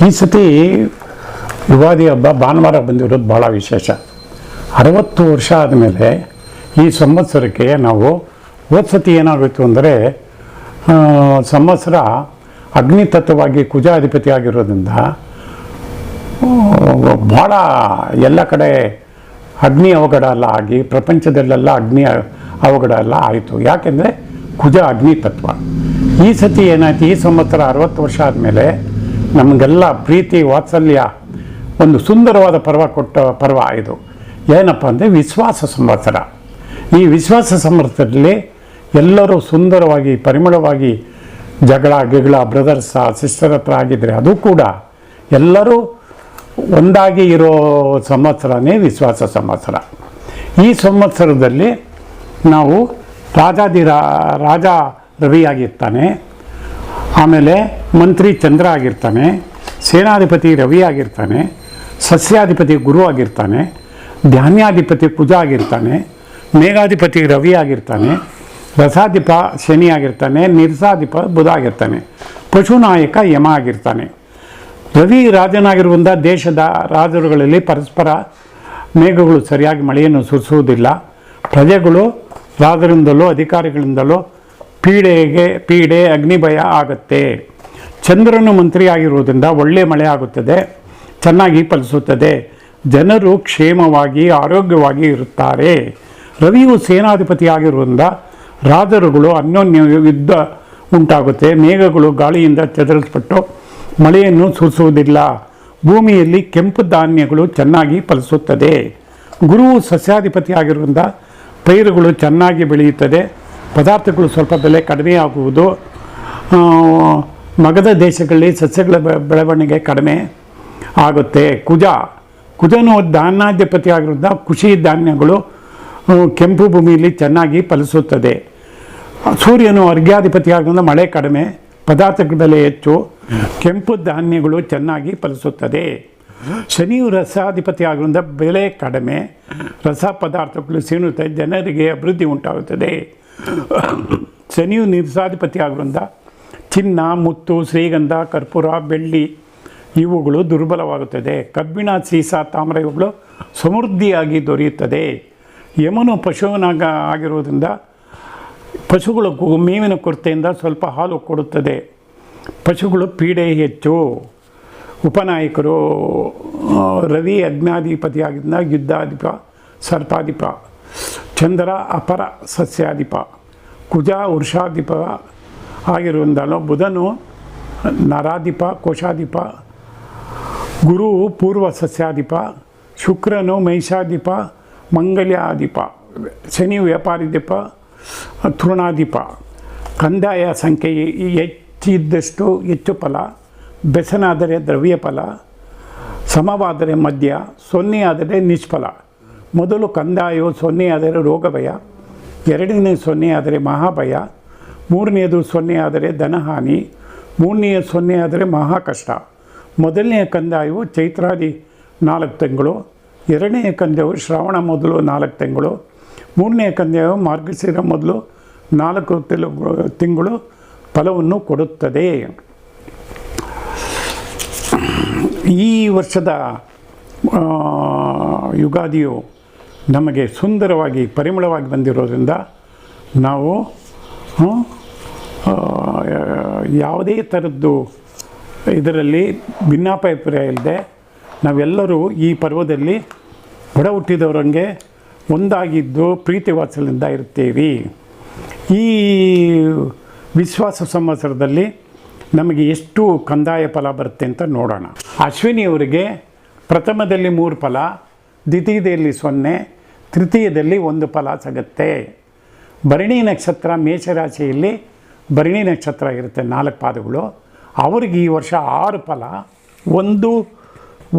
ಈ ಸತಿ ಯುಗಾದಿ ಹಬ್ಬ ಭಾನುವಾರ ಬಂದಿರೋದು ಭಾಳ ವಿಶೇಷ. 60 ವರ್ಷ ಆದಮೇಲೆ ಈ ಸಂವತ್ಸರಕ್ಕೆ ನಾವು ಹೋದ ಸತಿ ಏನಾಗೋಯ್ತು ಅಂದರೆ ಸಂವತ್ಸರ ಅಗ್ನಿತತ್ವವಾಗಿ ಕುಜ ಅಧಿಪತಿ ಆಗಿರೋದ್ರಿಂದ ಭಾಳ ಎಲ್ಲ ಕಡೆ ಅಗ್ನಿ ಅವಘಡ ಎಲ್ಲ ಆಗಿ ಪ್ರಪಂಚದಲ್ಲೆಲ್ಲ ಅಗ್ನಿ ಅವಘಡ ಎಲ್ಲ ಆಯಿತು. ಯಾಕೆಂದರೆ ಕುಜ ಅಗ್ನಿ ತತ್ವ. ಈ ಸತಿ ಏನಾಯ್ತು, ಈ ಸಂವತ್ಸರ 60 ವರ್ಷ ಆದಮೇಲೆ ನಮಗೆಲ್ಲ ಪ್ರೀತಿ ವಾತ್ಸಲ್ಯ ಒಂದು ಸುಂದರವಾದ ಪರ್ವ ಇದು. ಏನಪ್ಪ ಅಂದರೆ ವಿಶ್ವಾಸ ಸಂವತ್ಸರ. ಈ ವಿಶ್ವಾಸ ಸಂವತ್ಸರದಲ್ಲಿ ಎಲ್ಲರೂ ಸುಂದರವಾಗಿ ಪರಿಮಳವಾಗಿ ಜಗಳ ಬ್ರದರ್ಸ್ ಸಿಸ್ಟರ್ ಹತ್ರ ಆಗಿದ್ರೆ ಅದು ಕೂಡ ಎಲ್ಲರೂ ಒಂದಾಗಿ ಇರೋ ಸಂವತ್ಸರನೇ ವಿಶ್ವಾಸ ಸಂವತ್ಸರ. ಈ ಸಂವತ್ಸರದಲ್ಲಿ ನಾವು ರಾಜ ರವಿ ಆಗಿರ್ತಾನೆ, ಆಮೇಲೆ ಮಂತ್ರಿ ಚಂದ್ರ ಆಗಿರ್ತಾನೆ, ಸೇನಾಧಿಪತಿ ರವಿ ಆಗಿರ್ತಾನೆ, ಸಸ್ಯಾಧಿಪತಿ ಗುರು ಆಗಿರ್ತಾನೆ, ಧಾನ್ಯಾಧಿಪತಿ ಕುಜ ಆಗಿರ್ತಾನೆ, ಮೇಘಾಧಿಪತಿ ರವಿ ಆಗಿರ್ತಾನೆ, ರಸಾಧಿಪ ಶನಿ ಆಗಿರ್ತಾನೆ, ನಿರ್ಸಾಧಿಪ ಬುಧ ಆಗಿರ್ತಾನೆ, ಪಶುನಾಯಕ ಯಮ ಆಗಿರ್ತಾನೆ. ರವಿ ರಾಜನಾಗಿರುವಂಥ ದೇಶದ ರಾಜರುಗಳಲ್ಲಿ ಪರಸ್ಪರ ಮೇಘಗಳು ಸರಿಯಾಗಿ ಮಳೆಯನ್ನು ಸುರಿಸುವುದಿಲ್ಲ. ಪ್ರಜೆಗಳು ರಾಜರಿಂದಲೂ ಅಧಿಕಾರಿಗಳಿಂದಲೂ ಪೀಡೆ ಅಗ್ನಿಭಯ ಆಗುತ್ತೆ. ಚಂದ್ರನು ಮಂತ್ರಿ ಆಗಿರುವುದರಿಂದ ಒಳ್ಳೆಯ ಮಳೆ ಆಗುತ್ತದೆ, ಚೆನ್ನಾಗಿ ಫಲಿಸುತ್ತದೆ, ಜನರು ಕ್ಷೇಮವಾಗಿ ಆರೋಗ್ಯವಾಗಿ ಇರುತ್ತಾರೆ. ರವಿಯು ಸೇನಾಧಿಪತಿ ಆಗಿರುವುದರಿಂದ ರಾಜರುಗಳು ಅನ್ಯೋನ್ಯ ಯುದ್ಧ ಉಂಟಾಗುತ್ತೆ. ಮೇಘಗಳು ಗಾಳಿಯಿಂದ ಚದುರಿಸಲ್ಪಟ್ಟು ಮಳೆಯನ್ನು ಸುರಿಸುವುದಿಲ್ಲ. ಭೂಮಿಯಲ್ಲಿ ಕೆಂಪು ಧಾನ್ಯಗಳು ಚೆನ್ನಾಗಿ ಫಲಿಸುತ್ತದೆ. ಗುರುವು ಸಸ್ಯಾಧಿಪತಿ ಆಗಿರುವುದರಿಂದ ಪೈರುಗಳು ಚೆನ್ನಾಗಿ ಬೆಳೆಯುತ್ತದೆ, ಪದಾರ್ಥಗಳು ಸ್ವಲ್ಪ ಬೆಲೆ ಕಡಿಮೆ ಆಗುವುದು. ಮಗಧ ದೇಶಗಳಲ್ಲಿ ಸಸ್ಯಗಳ ಬೆಳವಣಿಗೆ ಕಡಿಮೆ ಆಗುತ್ತೆ. ಕುಜನು ಧಾನ್ಯಾಧಿಪತಿ ಆಗಿರೋದ್ರಿಂದ ಕೃಷಿ ಧಾನ್ಯಗಳು ಕೆಂಪು ಭೂಮಿಯಲ್ಲಿ ಚೆನ್ನಾಗಿ ಫಲಿಸುತ್ತದೆ. ಸೂರ್ಯನು ಅರ್ಘ್ಯಾಧಿಪತಿ ಆಗಿರೋದ್ರಿಂದ ಮಳೆ ಕಡಿಮೆ, ಪದಾರ್ಥಗಳ ಬೆಲೆ ಹೆಚ್ಚು, ಕೆಂಪು ಧಾನ್ಯಗಳು ಚೆನ್ನಾಗಿ ಫಲಿಸುತ್ತದೆ. ಶನಿಯು ರಸಾಧಿಪತಿ ಆಗಿರೋದ್ರಿಂದ ಬೆಲೆ ಕಡಿಮೆ, ರಸ ಪದಾರ್ಥಗಳು ಸೀನುತ್ತದೆ, ಜನರಿಗೆ ಅಭಿವೃದ್ಧಿ ಉಂಟಾಗುತ್ತದೆ. ಶನಿಯು ನಿರ್ಸಾಧಿಪತಿ ಆಗಿರೋದ್ರಿಂದ ಚಿನ್ನ, ಮುತ್ತು, ಶ್ರೀಗಂಧ, ಕರ್ಪೂರ, ಬೆಳ್ಳಿ ಇವುಗಳು ದುರ್ಬಲವಾಗುತ್ತದೆ. ಕಬ್ಬಿಣ, ಸೀಸ, ತಾಮ್ರ ಇವುಗಳು ಸಮೃದ್ಧಿಯಾಗಿ ದೊರೆಯುತ್ತದೆ. ಯಮನು ಪಶುವನಾಗ ಆಗಿರುವುದರಿಂದ ಪಶುಗಳು ಮೇವಿನ ಕೊರತೆಯಿಂದ ಸ್ವಲ್ಪ ಹಾಲು ಕೊಡುತ್ತದೆ. ಪಶುಗಳು ಪೀಡೆ ಹೆಚ್ಚು. ಉಪನಾಯಕರು ರವಿ ಅಗ್ನಾಧಿಪತಿ ಆಗಿದ್ದರಿಂದ ಯುದ್ಧಾಧಿಪ, ಸರ್ಪಾಧಿಪ. ಚಂದ್ರ ಅಪರ ಸಸ್ಯಾಧಿಪ. ಕುಜ ವೃಷಾಧಿಪ ಆಗಿರುವುದರಿಂದ ಬುಧನು ನರಾಧಿಪ, ಕೋಶಾಧಿಪ. ಗುರು ಪೂರ್ವ ಸಸ್ಯಾಧಿಪ. ಶುಕ್ರನು ಮಹಿಷಾಧಿಪ, ಮಂಗಲ್ಯಾಧಿಪ. ಶನಿ ವ್ಯಾಪಾರಿಧಿಪ, ತೃಣಾಧಿಪ. ಕಂದಾಯ ಸಂಖ್ಯೆ ಹೆಚ್ಚಿದ್ದಷ್ಟು ಹೆಚ್ಚು ಫಲ, ಬೆಸನಾದರೆ ದ್ರವ್ಯ ಫಲ, ಸಮವಾದರೆ ಮಧ್ಯ, 0 ಆದರೆ ನಿಷ್ಫಲ. ಮೊದಲು ಕಂದಾಯವು 0 ಆದರೆ ರೋಗ ಭಯ, 2ನೇ 0 ಆದರೆ ಮಹಾಭಯ, 3ನೇದು 0 ಆದರೆ ಧನಹಾನಿ, 3ನೇ 0 ಆದರೆ ಮಹಾ ಕಷ್ಟ. ಮೊದಲನೆಯ ಕಂದಾಯವು ಚೈತ್ರಾದಿ 4 ತಿಂಗಳು, 2ನೇ ಕಂದಾಯವು ಶ್ರಾವಣ ಮೊದಲು 4 ತಿಂಗಳು, 3ನೇ ಕಂದಾಯವು ಮಾರ್ಗಶಿರ ಮೊದಲು 4 ತಿಂಗಳು ಫಲವನ್ನು ಕೊಡುತ್ತದೆ. ಈ ವರ್ಷದ ಯುಗಾದಿಯು ನಮಗೆ ಸುಂದರವಾಗಿ ಪರಿಮಳವಾಗಿ ಬಂದಿರೋದ್ರಿಂದ ನಾವು ಯಾವುದೇ ಥರದ್ದು ಇದರಲ್ಲಿ ಭಿನ್ನಾಭಿಪ್ರಾಯ ಇಲ್ಲದೆ ನಾವೆಲ್ಲರೂ ಈ ಪರ್ವದಲ್ಲಿ ಬಡ ಹುಟ್ಟಿದವರಂಗೆ ಒಂದಾಗಿದ್ದು ಪ್ರೀತಿ ವಾತ್ಸಲ್ಯದಿಂದ ಇರ್ತೀವಿ. ಈ ವಿಶ್ವಾಸ ಸಂವತ್ಸರದಲ್ಲಿ ನಮಗೆ ಎಷ್ಟು ಕಂದಾಯ ಫಲ ಬರುತ್ತೆ ಅಂತ ನೋಡೋಣ. ಅಶ್ವಿನಿಯವರಿಗೆ ಪ್ರಥಮದಲ್ಲಿ 3 ಫಲ, ದ್ವಿತೀಯದಲ್ಲಿ 0, ತೃತೀಯದಲ್ಲಿ 1 ಫಲ ಸಿಗುತ್ತೆ. ಭರಣಿ ನಕ್ಷತ್ರ ಮೇಷರಾಶಿಯಲ್ಲಿ ಭರಣಿ ನಕ್ಷತ್ರ ಇರುತ್ತೆ, 4 ಪಾದಗಳು. ಅವ್ರಿಗೆ ಈ ವರ್ಷ 6 ಫಲ,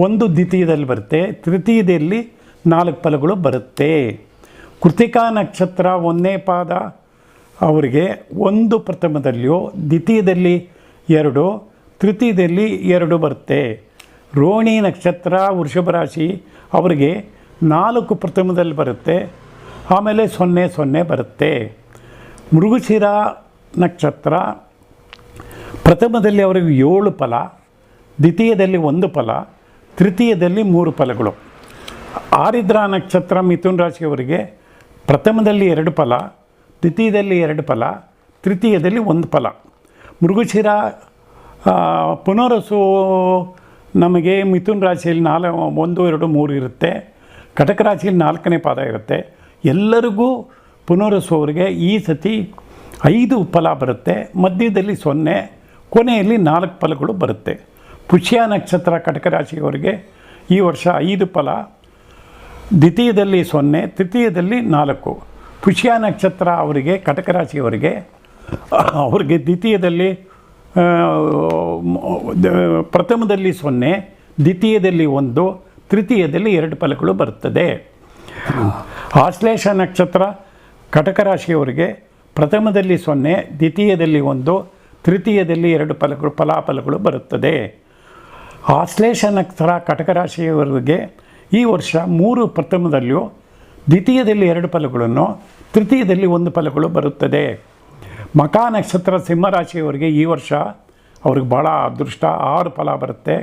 ಒಂದು ದ್ವಿತೀಯದಲ್ಲಿ ಬರುತ್ತೆ, ತೃತೀಯದಲ್ಲಿ 4 ಫಲಗಳು ಬರುತ್ತೆ. ಕೃತಿಕಾ ನಕ್ಷತ್ರ 1ನೇ ಪಾದ ಅವರಿಗೆ 1 ಪ್ರಥಮದಲ್ಲಿಯೂ ದ್ವಿತೀಯದಲ್ಲಿ 2, ತೃತೀಯದಲ್ಲಿ 2 ಬರುತ್ತೆ. ರೋಹಿಣಿ ನಕ್ಷತ್ರ ವೃಷಭ ರಾಶಿ ಅವರಿಗೆ 4 ಪ್ರಥಮದಲ್ಲಿ ಬರುತ್ತೆ, ಆಮೇಲೆ 0 ಬರುತ್ತೆ. ಮೃಗಶಿರ ನಕ್ಷತ್ರ ಪ್ರಥಮದಲ್ಲಿ ಅವರಿಗೆ 7 ಫಲ, ದ್ವಿತೀಯದಲ್ಲಿ 1 ಫಲ, ತೃತೀಯದಲ್ಲಿ 3 ಫಲಗಳು. ಆರಿದ್ರ ನಕ್ಷತ್ರ ಮಿಥುನ ರಾಶಿಯವರಿಗೆ ಪ್ರಥಮದಲ್ಲಿ 2 ಫಲ, ದ್ವಿತೀಯದಲ್ಲಿ 2 ಫಲ, ತೃತೀಯದಲ್ಲಿ 1 ಫಲ. ಮೃಗಶಿರ ಪುನರಸು ನಮಗೆ ಮಿಥುನ ರಾಶಿಯಲ್ಲಿ 1, 2, 3 ಇರುತ್ತೆ. ಕಟಕ ರಾಶಿಯಲ್ಲಿ 4ನೇ ಪಾದ ಇರುತ್ತೆ. ಎಲ್ಲರಿಗೂ ಪುನರಸು ಅವರಿಗೆ ಈ ಸತಿ 5 ಫಲ ಬರುತ್ತೆ, ಮಧ್ಯದಲ್ಲಿ 0, ಕೊನೆಯಲ್ಲಿ 4 ಫಲಗಳು ಬರುತ್ತೆ. ಪುಷ್ಯ ನಕ್ಷತ್ರ ಕಟಕ ರಾಶಿಯವರಿಗೆ ಈ ವರ್ಷ 5 ಫಲ, ದ್ವಿತೀಯದಲ್ಲಿ 0, ತೃತೀಯದಲ್ಲಿ 4. ಪುಷ್ಯ ನಕ್ಷತ್ರ ಅವರಿಗೆ ಕಟಕ ರಾಶಿಯವರಿಗೆ ಅವ್ರಿಗೆ ದ್ವಿತೀಯದಲ್ಲಿ ಪ್ರಥಮದಲ್ಲಿ 0, ದ್ವಿತೀಯದಲ್ಲಿ 1, ತೃತೀಯದಲ್ಲಿ 2 ಫಲಗಳು ಬರುತ್ತದೆ. ಆಶ್ಲೇಷ ನಕ್ಷತ್ರ ಕಟಕ ರಾಶಿಯವರಿಗೆ ಪ್ರಥಮದಲ್ಲಿ 0, ದ್ವಿತೀಯದಲ್ಲಿ 1, ತೃತೀಯದಲ್ಲಿ 2 ಫಲಾಫಲಗಳು ಬರುತ್ತದೆ. ಆಶ್ಲೇಷ ನಕ್ಷತ್ರ ಕಟಕ ರಾಶಿಯವರಿಗೆ ಈ ವರ್ಷ 3 ಪ್ರಥಮದಲ್ಲಿಯೂ ದ್ವಿತೀಯದಲ್ಲಿ 2 ಫಲಗಳನ್ನು, ತೃತೀಯದಲ್ಲಿ 1 ಫಲಗಳು ಬರುತ್ತದೆ. ಮಖ ನಕ್ಷತ್ರ ಸಿಂಹರಾಶಿಯವರಿಗೆ ಈ ವರ್ಷ ಅವ್ರಿಗೆ ಭಾಳ ಅದೃಷ್ಟ, 6 ಫಲ ಬರುತ್ತೆ,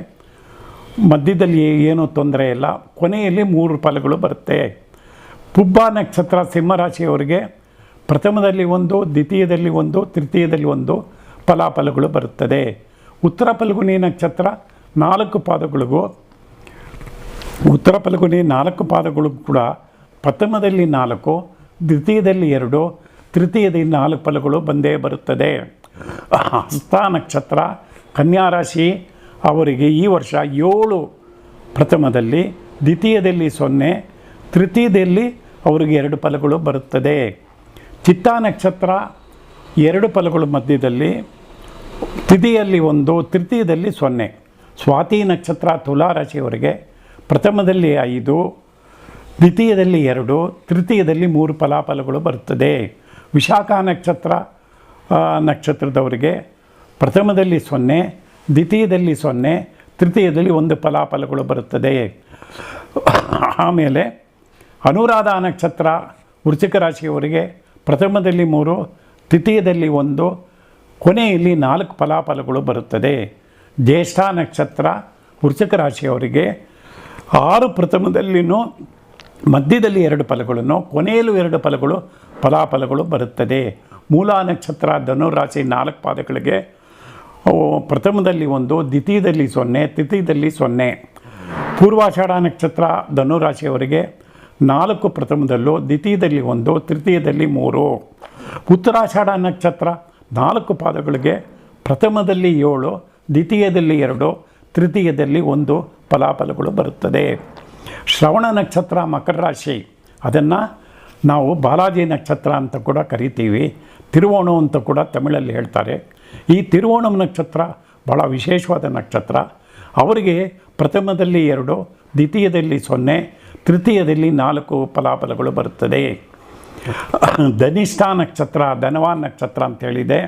ಮಧ್ಯದಲ್ಲಿ ಏನೂ ತೊಂದರೆ ಇಲ್ಲ, ಕೊನೆಯಲ್ಲಿ 3 ಫಲಗಳು ಬರುತ್ತೆ. ಪುಬ್ಬ ನಕ್ಷತ್ರ ಸಿಂಹರಾಶಿಯವರಿಗೆ ಪ್ರಥಮದಲ್ಲಿ 1, ದ್ವಿತೀಯದಲ್ಲಿ 1, ತೃತೀಯದಲ್ಲಿ 1 ಫಲಾಫಲಗಳು ಬರುತ್ತದೆ. ಉತ್ತರ ಫಲ್ಗುಣಿ ನಕ್ಷತ್ರ 4 ಪಾದಗಳಿಗೂ, ಉತ್ತರ ಫಲ್ಗುಣಿ 4 ಪಾದಗಳಿಗೂ ಕೂಡ ಪ್ರಥಮದಲ್ಲಿ 4, ದ್ವಿತೀಯದಲ್ಲಿ 2, ತೃತೀಯದಲ್ಲಿ 4 ಫಲಗಳು ಬಂದೇ ಬರುತ್ತದೆ. ಹಸ್ತ ನಕ್ಷತ್ರ ಕನ್ಯಾ ರಾಶಿ ಅವರಿಗೆ ಈ ವರ್ಷ 7 ಪ್ರಥಮದಲ್ಲಿ, ದ್ವಿತೀಯದಲ್ಲಿ 0, ತೃತೀಯದಲ್ಲಿ ಅವರಿಗೆ 2 ಫಲಗಳು ಬರುತ್ತದೆ. ಚಿತ್ತಾ ನಕ್ಷತ್ರ 2 ಫಲಗಳು ಮಧ್ಯದಲ್ಲಿ, ತಿಥಿಯಲ್ಲಿ 1, ತೃತೀಯದಲ್ಲಿ 0. ಸ್ವಾತಿ ನಕ್ಷತ್ರ ತುಲಾ ರಾಶಿಯವರಿಗೆ ಪ್ರಥಮದಲ್ಲಿ 5, ದ್ವಿತೀಯದಲ್ಲಿ 2, ತೃತೀಯದಲ್ಲಿ 3 ಫಲಾಫಲಗಳು ಬರುತ್ತದೆ. ವಿಶಾಖ ನಕ್ಷತ್ರದವರಿಗೆ ಪ್ರಥಮದಲ್ಲಿ 0, ದ್ವಿತೀಯದಲ್ಲಿ 0, ತೃತೀಯದಲ್ಲಿ 1 ಫಲಾಫಲಗಳು ಬರುತ್ತದೆ. ಆಮೇಲೆ ಅನುರಾಧ ನಕ್ಷತ್ರ ವೃಶ್ಚಿಕ ರಾಶಿಯವರಿಗೆ ಪ್ರಥಮದಲ್ಲಿ 3, ದ್ವಿತೀಯದಲ್ಲಿ 1, ಕೊನೆಯಲ್ಲಿ 4 ಫಲಾಫಲಗಳು ಬರುತ್ತದೆ. ಜ್ಯೇಷ್ಠ ನಕ್ಷತ್ರ ವೃಶ್ಚಿಕ ರಾಶಿಯವರಿಗೆ 6 ಪ್ರಥಮದಲ್ಲಿನೂ ಮಧ್ಯದಲ್ಲಿ 2 ಫಲಗಳನ್ನು, ಕೊನೆಯಲ್ಲೂ 2 ಫಲಾಫಲಗಳು ಬರುತ್ತದೆ. ಮೂಲ ನಕ್ಷತ್ರ ಧನುರಾಶಿ 4 ಪಾದಗಳಿಗೆ ಪ್ರಥಮದಲ್ಲಿ 1, ದ್ವಿತೀಯದಲ್ಲಿ 0, ತೃತೀಯದಲ್ಲಿ 0. ಪೂರ್ವಾಷಾಢ ನಕ್ಷತ್ರ ಧನುರಾಶಿಯವರಿಗೆ 4 ಪ್ರಥಮದಲ್ಲೂ, ದ್ವಿತೀಯದಲ್ಲಿ 1, ತೃತೀಯದಲ್ಲಿ 3. ಉತ್ತರಾಷಾಢ ನಕ್ಷತ್ರ 4 ಪಾದಗಳಿಗೆ ಪ್ರಥಮದಲ್ಲಿ 7, ದ್ವಿತೀಯದಲ್ಲಿ 2, ತೃತೀಯದಲ್ಲಿ 1 ಫಲಾಫಲಗಳು ಬರುತ್ತದೆ. ಶ್ರವಣ ನಕ್ಷತ್ರ ಮಕರ ರಾಶಿ, ಅದನ್ನು ನಾವು ಬಾಲಾಜಿ ನಕ್ಷತ್ರ ಅಂತ ಕೂಡ ಕರಿತೀವಿ, ತಿರುವೋಣ ಅಂತ ಕೂಡ ತಮಿಳಲ್ಲಿ ಹೇಳ್ತಾರೆ. ಈ ತಿರುವೋಣಂ ನಕ್ಷತ್ರ ಭಾಳ ವಿಶೇಷವಾದ ನಕ್ಷತ್ರ. ಅವರಿಗೆ ಪ್ರಥಮದಲ್ಲಿ 2, ದ್ವಿತೀಯದಲ್ಲಿ 0, ತೃತೀಯದಲ್ಲಿ 4 ಫಲಾಫಲಗಳು ಬರುತ್ತದೆ. ಧನಿಷ್ಠ ನಕ್ಷತ್ರ ಧನವಾನ್ ನಕ್ಷತ್ರ ಅಂತೇಳಿದೆ,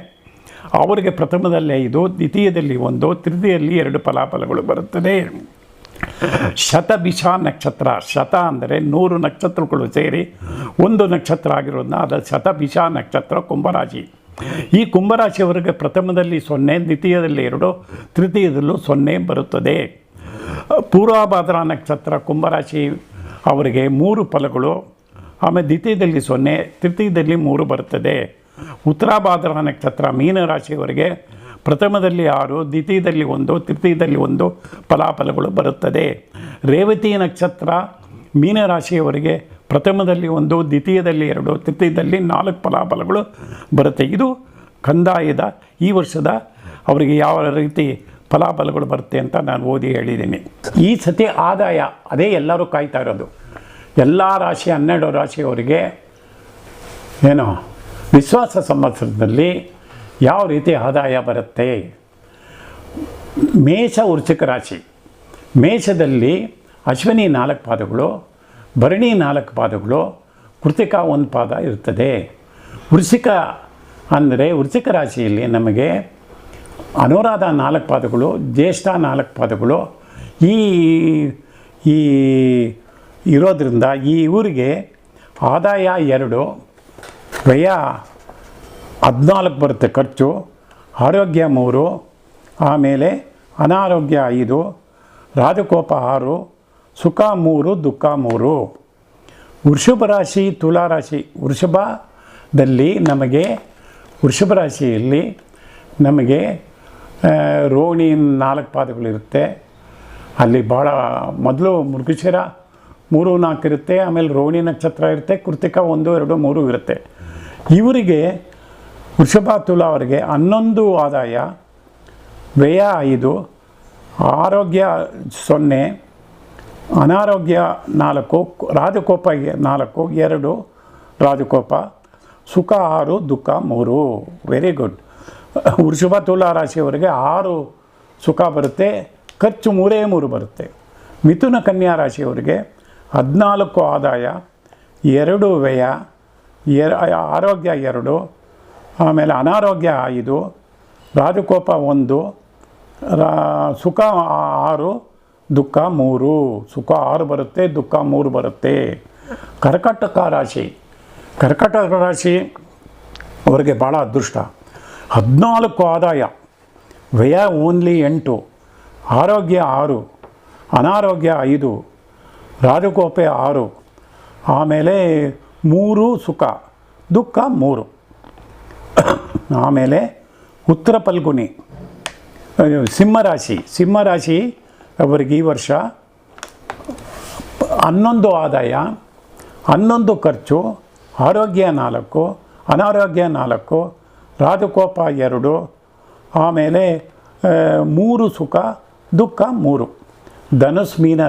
ಅವರಿಗೆ ಪ್ರಥಮದಲ್ಲಿ 5, ದ್ವಿತೀಯದಲ್ಲಿ 1, ತೃತೀಯದಲ್ಲಿ 2 ಫಲಾಫಲಗಳು ಬರುತ್ತದೆ. ಶತಭಿಷ ನಕ್ಷತ್ರ, ಶತ ಅಂದರೆ 100 ನಕ್ಷತ್ರಗಳು ಸೇರಿ ಒಂದು ನಕ್ಷತ್ರ ಆಗಿರೋದನ್ನ ಅದು ಶತಭಿಷ ನಕ್ಷತ್ರ ಕುಂಭರಾಶಿ. ಈ ಕುಂಭರಾಶಿಯವರಿಗೆ ಪ್ರಥಮದಲ್ಲಿ 0, ದ್ವಿತೀಯದಲ್ಲಿ 2, ತೃತೀಯದಲ್ಲೂ 0 ಬರುತ್ತದೆ. ಪೂರ್ವಭಾದ್ರ ನಕ್ಷತ್ರ ಕುಂಭರಾಶಿ ಅವರಿಗೆ 3 ಫಲಗಳು, ಆಮೇಲೆ ದ್ವಿತೀಯದಲ್ಲಿ 0, ತೃತೀಯದಲ್ಲಿ 3 ಬರುತ್ತದೆ. ಉತ್ತರಾಭಾದ್ರ ನಕ್ಷತ್ರ ಮೀನರಾಶಿಯವರಿಗೆ ಪ್ರಥಮದಲ್ಲಿ 6, ದ್ವಿತೀಯದಲ್ಲಿ 1, ತೃತೀಯದಲ್ಲಿ 1 ಫಲಾಫಲಗಳು ಬರುತ್ತದೆ. ರೇವತಿ ನಕ್ಷತ್ರ ಮೀನರಾಶಿಯವರಿಗೆ ಪ್ರಥಮದಲ್ಲಿ 1, ದ್ವಿತೀಯದಲ್ಲಿ 2, ತೃತೀಯದಲ್ಲಿ 4 ಫಲಾಫಲಗಳು ಬರುತ್ತೆ. ಇದು ಕಂದಾಯದ ಈ ವರ್ಷದ ಅವರಿಗೆ ಯಾವ ರೀತಿ ಫಲಾಫಲಗಳು ಬರುತ್ತೆ ಅಂತ ನಾನು ಓದಿ ಹೇಳಿದ್ದೀನಿ. ಈ ಸತಿ ಆದಾಯ ಅದೇ ಎಲ್ಲರೂ ಕಾಯ್ತಾ ಇರೋದು. ಎಲ್ಲ ರಾಶಿ 12 ರಾಶಿಯವರಿಗೆ ಏನೋ ವಿಶ್ವಾಸ ಸಂವತ್ಸರದಲ್ಲಿ ಯಾವ ರೀತಿ ಆದಾಯ ಬರುತ್ತೆ. ಮೇಷ ವೃಶ್ಚಿಕ ರಾಶಿ. ಮೇಷದಲ್ಲಿ ಅಶ್ವಿನಿ 4 ಪಾದಗಳು, ಭರಣಿ 4 ಪಾದಗಳು, ಕೃತಿಕ 1 ಪಾದ ಇರ್ತದೆ. ವೃಶ್ಚಿಕ ಅಂದರೆ ವೃಶ್ಚಿಕ ರಾಶಿಯಲ್ಲಿ ನಮಗೆ ಅನುರಾಧ 4 ಪಾದಗಳು, ಜ್ಯೇಷ್ಠ 4 ಪಾದಗಳು ಈ ಇರೋದ್ರಿಂದ ಈ ಊರಿಗೆ ಆದಾಯ 2, ವ್ಯಯ 14 ಬರುತ್ತೆ ಖರ್ಚು, ಆರೋಗ್ಯ 3, ಆಮೇಲೆ ಅನಾರೋಗ್ಯ 5, ರಾಜಕೋಪ 6, ಸುಖ 3, ದುಃಖ 3. ವೃಷಭ ರಾಶಿ, ತುಲಾ ರಾಶಿ. ವೃಷಭ ರಾಶಿಯಲ್ಲಿ ನಮಗೆ ರೋಹಿಣಿ 4 ಪಾದಗಳಿರುತ್ತೆ. ಅಲ್ಲಿ ಭಾಳ ಮೊದಲು ಮೃಗಶಿರ 3, 4 ಇರುತ್ತೆ, ಆಮೇಲೆ ರೋಹಿಣಿ ನಕ್ಷತ್ರ ಇರುತ್ತೆ, ಕೃತಿಕ 1, 2, 3 ಇರುತ್ತೆ. ಇವರಿಗೆ ವೃಷಭ ತುಲಾ ಅವರಿಗೆ 11 ಆದಾಯ, ವ್ಯಯ 5, ಆರೋಗ್ಯ 0, ಅನಾರೋಗ್ಯ 4, ರಾಜಕೋಪ 4, 2 ರಾಜಕೋಪ, ಸುಖ 6, ದುಃಖ 3. Very good. ವೃಷಭ ತುಲಾ ರಾಶಿಯವರಿಗೆ 6 ಸುಖ ಬರುತ್ತೆ, ಖರ್ಚು 3 ಬರುತ್ತೆ. ಮಿಥುನ ಕನ್ಯಾ ರಾಶಿಯವರಿಗೆ 14 ಆದಾಯ, 2 ವ್ಯಯ, ಆರೋಗ್ಯ 2, ಆಮೇಲೆ ಅನಾರೋಗ್ಯ 5, ರಾಜಕೋಪ 1, ಸುಖ 6, ದುಃಖ 3. ಸುಖ 6 ಬರುತ್ತೆ, ದುಃಖ 3 ಬರುತ್ತೆ. ಕರ್ಕಾಟಕ ರಾಶಿ ಅವರಿಗೆ ಭಾಳ ಅದೃಷ್ಟ. 14 ಆದಾಯ, ವ್ಯಯ ಓನ್ಲಿ 8, ಆರೋಗ್ಯ 6, ಅನಾರೋಗ್ಯ 5, ರಾಜಕೋಪ 6, ಆಮೇಲೆ 3 ಸುಖ, ದುಃಖ 3. ಆಮೇಲೆ ಉತ್ತರ ಫಲ್ಗುಣಿ ಸಿಂಹರಾಶಿ ಅವರಿಗೆ ಈ ವರ್ಷ 11 ಆದಾಯ, 11 ಖರ್ಚು, ಆರೋಗ್ಯ 4, ಅನಾರೋಗ್ಯ 4, ರಾಜಕೋಪ 2, ಆಮೇಲೆ 3 ಸುಖ, ದುಃಖ 3. ಧನುಸ್ ಮೀನ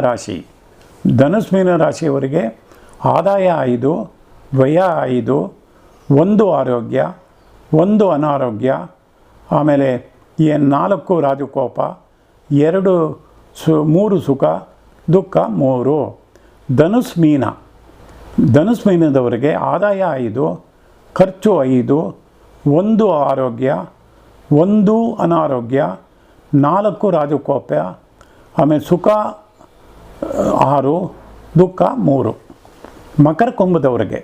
ರಾಶಿಯವರಿಗೆ ಆದಾಯ 5, ವ್ಯಯ 5, 1 ಆರೋಗ್ಯ, 1 ಅನಾರೋಗ್ಯ, ಆಮೇಲೆ 4 ರಾಜಕೋಪ, 3 ಸುಖ, ದುಃಖ 3. ಧನುಸ್ ಮೀನದವರಿಗೆ ಆದಾಯ 5, ಖರ್ಚು 5, 1 ಆರೋಗ್ಯ, 1 ಅನಾರೋಗ್ಯ, 4 ರಾಜಕೋಪ, ಆಮೇಲೆ ಸುಖ 6, ದುಃಖ 3. ಮಕರ ಕುಂಭದವರಿಗೆ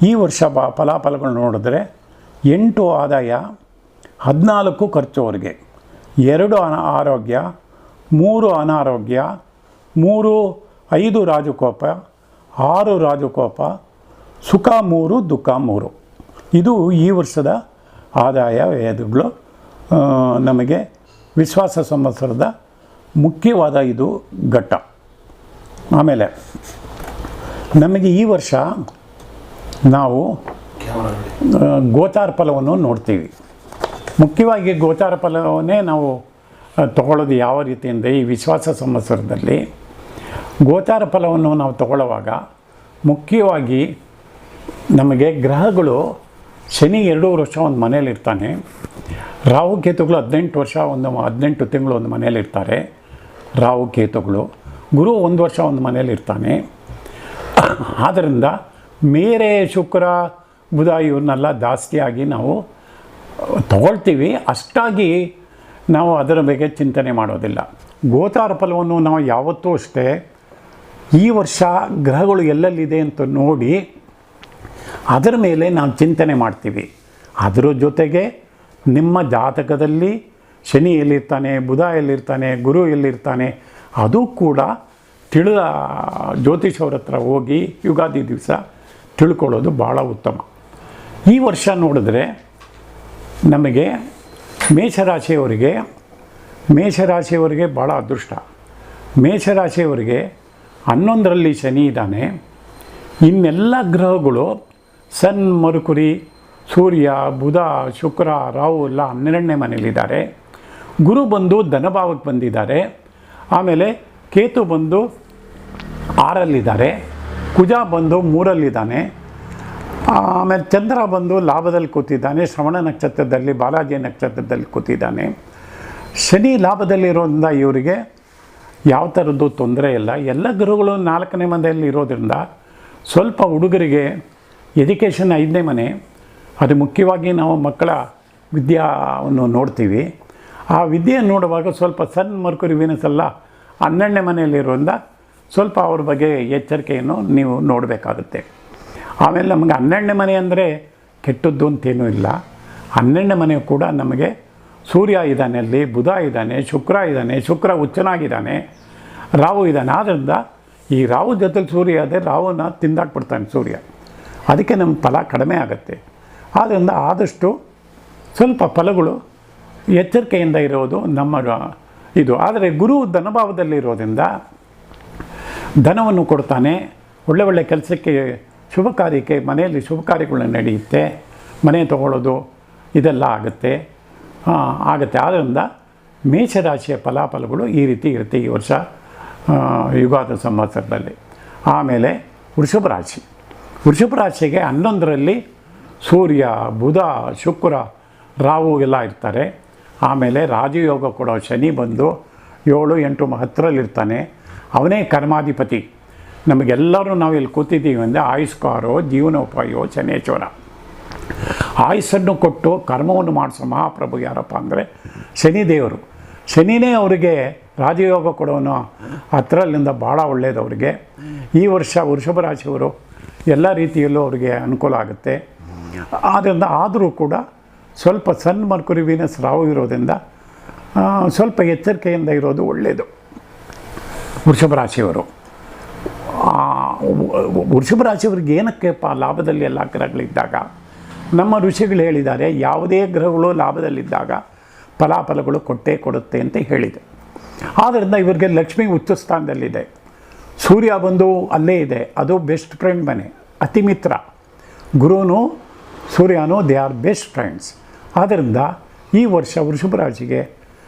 ಈ ವರ್ಷ ಫಲಾಫಲಗಳು ನೋಡಿದ್ರೆ 8 ಆದಾಯ, 14 ಖರ್ಚು ಅವರಿಗೆ, 2 ಆರೋಗ್ಯ, 3 ಅನಾರೋಗ್ಯ, 5 ರಾಜಕೋಪ, 6 ರಾಜಕೋಪ, ಸುಖ 3, ದುಃಖ 3. ಇದು ಈ ವರ್ಷದ ಆದಾಯ ವ್ಯಯಗಳು. ನಮಗೆ ವಿಶ್ವಾಸ ಸಂವತ್ಸರದ ಮುಖ್ಯವಾದ ಇದು ಘಟ್ಟ. ಆಮೇಲೆ ನಮಗೆ ಈ ವರ್ಷ ನಾವು ಗೋಚಾರ ಫಲವನ್ನು ನೋಡ್ತೀವಿ. ಮುಖ್ಯವಾಗಿ ಗೋಚಾರ ಫಲವನ್ನೇ ನಾವು ತಗೊಳ್ಳೋದು ಯಾವ ರೀತಿ ಅಂದರೆ, ಈ ವಿಶ್ವಾಸ ಸಂವತ್ಸರದಲ್ಲಿ ಗೋಚಾರ ಫಲವನ್ನು ನಾವು ತಗೊಳ್ಳುವಾಗ ಮುಖ್ಯವಾಗಿ ನಮಗೆ ಗ್ರಹಗಳು, ಶನಿ 2 ವರ್ಷ ಒಂದು ಮನೇಲಿರ್ತಾನೆ, ರಾಹು ಕೇತುಗಳು 18 ತಿಂಗಳು ಒಂದು ಮನೇಲಿರ್ತಾರೆ. ರಾಹು ಕೇತುಗಳು, ಗುರು 1 ವರ್ಷ ಒಂದು ಮನೇಲಿರ್ತಾನೆ. ಆದ್ದರಿಂದ ಮೇರೆ, ಶುಕ್ರ, ಬುಧ ಇವ್ರನ್ನೆಲ್ಲ ಜಾಸ್ತಿಯಾಗಿ ನಾವು ತಗೊಳ್ತೀವಿ. ಅಷ್ಟಾಗಿ ನಾವು ಅದರ ಬಗ್ಗೆ ಚಿಂತನೆ ಮಾಡೋದಿಲ್ಲ. ಗೋಚಾರ ಫಲವನ್ನು ನಾವು ಯಾವತ್ತೂ ಅಷ್ಟೇ ಈ ವರ್ಷ ಗ್ರಹಗಳು ಎಲ್ಲೆಲ್ಲಿದೆ ಅಂತ ನೋಡಿ ಅದರ ಮೇಲೆ ನಾವು ಚಿಂತನೆ ಮಾಡ್ತೀವಿ. ಅದರ ಜೊತೆಗೆ ನಿಮ್ಮ ಜಾತಕದಲ್ಲಿ ಶನಿ ಎಲ್ಲಿರ್ತಾನೆ, ಬುಧ ಎಲ್ಲಿರ್ತಾನೆ, ಗುರು ಎಲ್ಲಿರ್ತಾನೆ, ಅದು ಕೂಡ ಜ್ಯೋತಿಷವ್ರ ಹತ್ರ ಹೋಗಿ ಯುಗಾದಿ ದಿವಸ ತಿಳ್ಕೊಳ್ಳೋದು ಭಾಳ ಉತ್ತಮ. ಈ ವರ್ಷ ನೋಡಿದ್ರೆ ನಮಗೆ ಮೇಷರಾಶಿಯವರಿಗೆ ಭಾಳ ಅದೃಷ್ಟ. ಮೇಷರಾಶಿಯವರಿಗೆ 11ರಲ್ಲಿ ಶನಿ ಇದ್ದಾನೆ. ಇನ್ನೆಲ್ಲ ಗ್ರಹಗಳು ಸನ್, ಮರುಕುರಿ, ಸೂರ್ಯ, ಬುಧ, ಶುಕ್ರ, ರಾಹು ಎಲ್ಲ 12ನೇ ಮನೆಯಲ್ಲಿದ್ದಾರೆ. ಗುರು ಬಂದು ಧನಭಾವಕ್ಕೆ ಬಂದಿದ್ದಾರೆ. ಆಮೇಲೆ ಕೇತು ಬಂದು 6ರಲ್ಲಿದ್ದಾರೆ. ಕುಜ ಬಂದು 3ರಲ್ಲಿದ್ದಾನೆ. ಆಮೇಲೆ ಚಂದ್ರ ಬಂದು ಲಾಭದಲ್ಲಿ ಕೂತಿದ್ದಾನೆ, ಶ್ರವಣ ನಕ್ಷತ್ರದಲ್ಲಿ, ಬಾಲಾಜಿ ನಕ್ಷತ್ರದಲ್ಲಿ ಕೂತಿದ್ದಾನೆ. ಶನಿ ಲಾಭದಲ್ಲಿರೋದ್ರಿಂದ ಇವರಿಗೆ ಯಾವ ಥರದ್ದು ತೊಂದರೆ ಇಲ್ಲ. ಎಲ್ಲ ಗ್ರಹಗಳು 4ನೇ ಮನೆಯಲ್ಲಿ ಇರೋದ್ರಿಂದ ಸ್ವಲ್ಪ ಹುಡುಗರಿಗೆ ಎಜುಕೇಷನ್ 5ನೇ ಮನೆ, ಅದು ಮುಖ್ಯವಾಗಿ ನಾವು ಮಕ್ಕಳ ವಿದ್ಯಾವನ್ನು ನೋಡ್ತೀವಿ. ಆ ವಿದ್ಯೆಯನ್ನು ನೋಡುವಾಗ ಸ್ವಲ್ಪ ಸನ್ ಮರ್ಕುರಿ ವೀನಸ್ ಎಲ್ಲ 12ನೇ ಮನೆಯಲ್ಲಿರೋದ್ರಿಂದ ಸ್ವಲ್ಪ ಅವ್ರ ಬಗ್ಗೆ ಎಚ್ಚರಿಕೆಯನ್ನು ನೀವು ನೋಡಬೇಕಾಗುತ್ತೆ. ಆಮೇಲೆ ನಮಗೆ 12ನೇ ಮನೆ ಅಂದರೆ ಕೆಟ್ಟದ್ದು ಅಂತೇನೂ ಇಲ್ಲ. 12ನೇ ಮನೆ ಕೂಡ ನಮಗೆ ಸೂರ್ಯ ಇದ್ದಾನೆ, ಅಲ್ಲಿ ಬುಧ ಇದ್ದಾನೆ, ಶುಕ್ರ ಇದ್ದಾನೆ, ಶುಕ್ರ ಉಚ್ಚನಾಗಿದ್ದಾನೆ, ರಾಹು ಇದ್ದಾನೆ. ಆದ್ದರಿಂದ ಈ ರಾಹು ಜೊತೆಲಿ ಸೂರ್ಯ ಅದೇ ರಾಹುನ ತಿಂದಾಕ್ಬಿಡ್ತಾನೆ ಸೂರ್ಯ, ಅದಕ್ಕೆ ನಮ್ಮ ಫಲ ಕಡಿಮೆ ಆಗುತ್ತೆ. ಆದ್ದರಿಂದ ಆದಷ್ಟು ಸ್ವಲ್ಪ ಫಲಗಳು ಎಚ್ಚರಿಕೆಯಿಂದ ಇರೋದು ನಮ್ಮ ಇದು. ಆದರೆ ಗುರು ಧನಭಾವದಲ್ಲಿರೋದ್ರಿಂದ ಧನವನ್ನು ಕೊಡ್ತಾನೆ, ಒಳ್ಳೆ ಕೆಲಸಕ್ಕೆ ಶುಭ ಕಾರ್ಯಕ್ಕೆ ಮನೆಯಲ್ಲಿ ಶುಭ ಕಾರ್ಯಗಳು ನಡೆಯುತ್ತೆ, ಮನೆ ತಗೊಳ್ಳೋದು ಇದೆಲ್ಲ ಆಗುತ್ತೆ. ಆದ್ದರಿಂದ ಮೇಷರಾಶಿಯ ಫಲಾಫಲಗಳು ಈ ರೀತಿ ಇರುತ್ತೆ ಈ ವರ್ಷ ಯುಗಾದಿ ಸಂವತ್ಸರದಲ್ಲಿ. ಆಮೇಲೆ ವೃಷಭ ರಾಶಿಗೆ 11ರಲ್ಲಿ ಸೂರ್ಯ, ಬುಧ, ಶುಕ್ರ, ರಾಹು ಎಲ್ಲ ಇರ್ತಾರೆ. ಆಮೇಲೆ ರಾಜಯೋಗ ಕೊಡೋ ಶನಿ ಬಂದು 7, 8, 10ರಲ್ಲಿರ್ತಾನೆ. ಅವನೇ ಕರ್ಮಾಧಿಪತಿ. ನಮಗೆಲ್ಲರೂ ನಾವು ಇಲ್ಲಿ ಕೂತಿದ್ದೀವಿ ಅಂದರೆ ಆಯುಷ್ಕಾರೋ ಜೀವನೋಪಾಯೋ ಶನೇಶ್ವರ. ಆಯುಸ್ಸನ್ನು ಕೊಟ್ಟು ಕರ್ಮವನ್ನು ಮಾಡಿಸೋ ಮಹಾಪ್ರಭು ಯಾರಪ್ಪ ಅಂದರೆ ಶನಿದೇವರು. ಶನಿನೇ ಅವರಿಗೆ ರಾಜಯೋಗ ಕೊಡೋನು, 10ರಲ್ಲಿಂದ ಭಾಳ ಒಳ್ಳೆಯದು ಅವರಿಗೆ. ಈ ವರ್ಷ ವೃಷಭ ರಾಶಿಯವರು ಎಲ್ಲ ರೀತಿಯಲ್ಲೂ ಅವರಿಗೆ ಅನುಕೂಲ ಆಗುತ್ತೆ. ಆದ್ದರಿಂದ ಆದರೂ ಕೂಡ ಸ್ವಲ್ಪ ಸನ್ ಮರ್ಕುರಿ ವೀನಸ್ ರಾಹು ಇರೋದ್ರಿಂದ ಸ್ವಲ್ಪ ಎಚ್ಚರಿಕೆಯಿಂದ ಇರೋದು ಒಳ್ಳೆಯದು ವೃಷಭ ರಾಶಿಯವರು. ವೃಷಭ ರಾಶಿಯವ್ರಿಗೆ ಏನಕ್ಕೆ ಲಾಭದಲ್ಲಿ ಎಲ್ಲ ಗ್ರಹಗಳಿದ್ದಾಗ ನಮ್ಮ ಋಷಿಗಳು ಹೇಳಿದ್ದಾರೆ, ಯಾವುದೇ ಗ್ರಹಗಳು ಲಾಭದಲ್ಲಿದ್ದಾಗ ಫಲಾಫಲಗಳು ಕೊಟ್ಟೇ ಕೊಡುತ್ತೆ ಅಂತ ಹೇಳಿದೆ. ಆದ್ದರಿಂದ ಇವರಿಗೆ ಲಕ್ಷ್ಮಿ ಉಚ್ಚ ಸ್ಥಾನದಲ್ಲಿದೆ, ಸೂರ್ಯ ಬಂದು ಅಲ್ಲೇ ಇದೆ, ಅದು ಬೆಸ್ಟ್ ಫ್ರೆಂಡ್ ಮನೆ, ಅತಿ ಮಿತ್ರ. ಗುರುನು ಸೂರ್ಯನೂ ದೇ ಆರ್ ಬೆಸ್ಟ್ ಫ್ರೆಂಡ್ಸ್. ಆದ್ದರಿಂದ ಈ ವರ್ಷ ವೃಷಭ ರಾಶಿಗೆ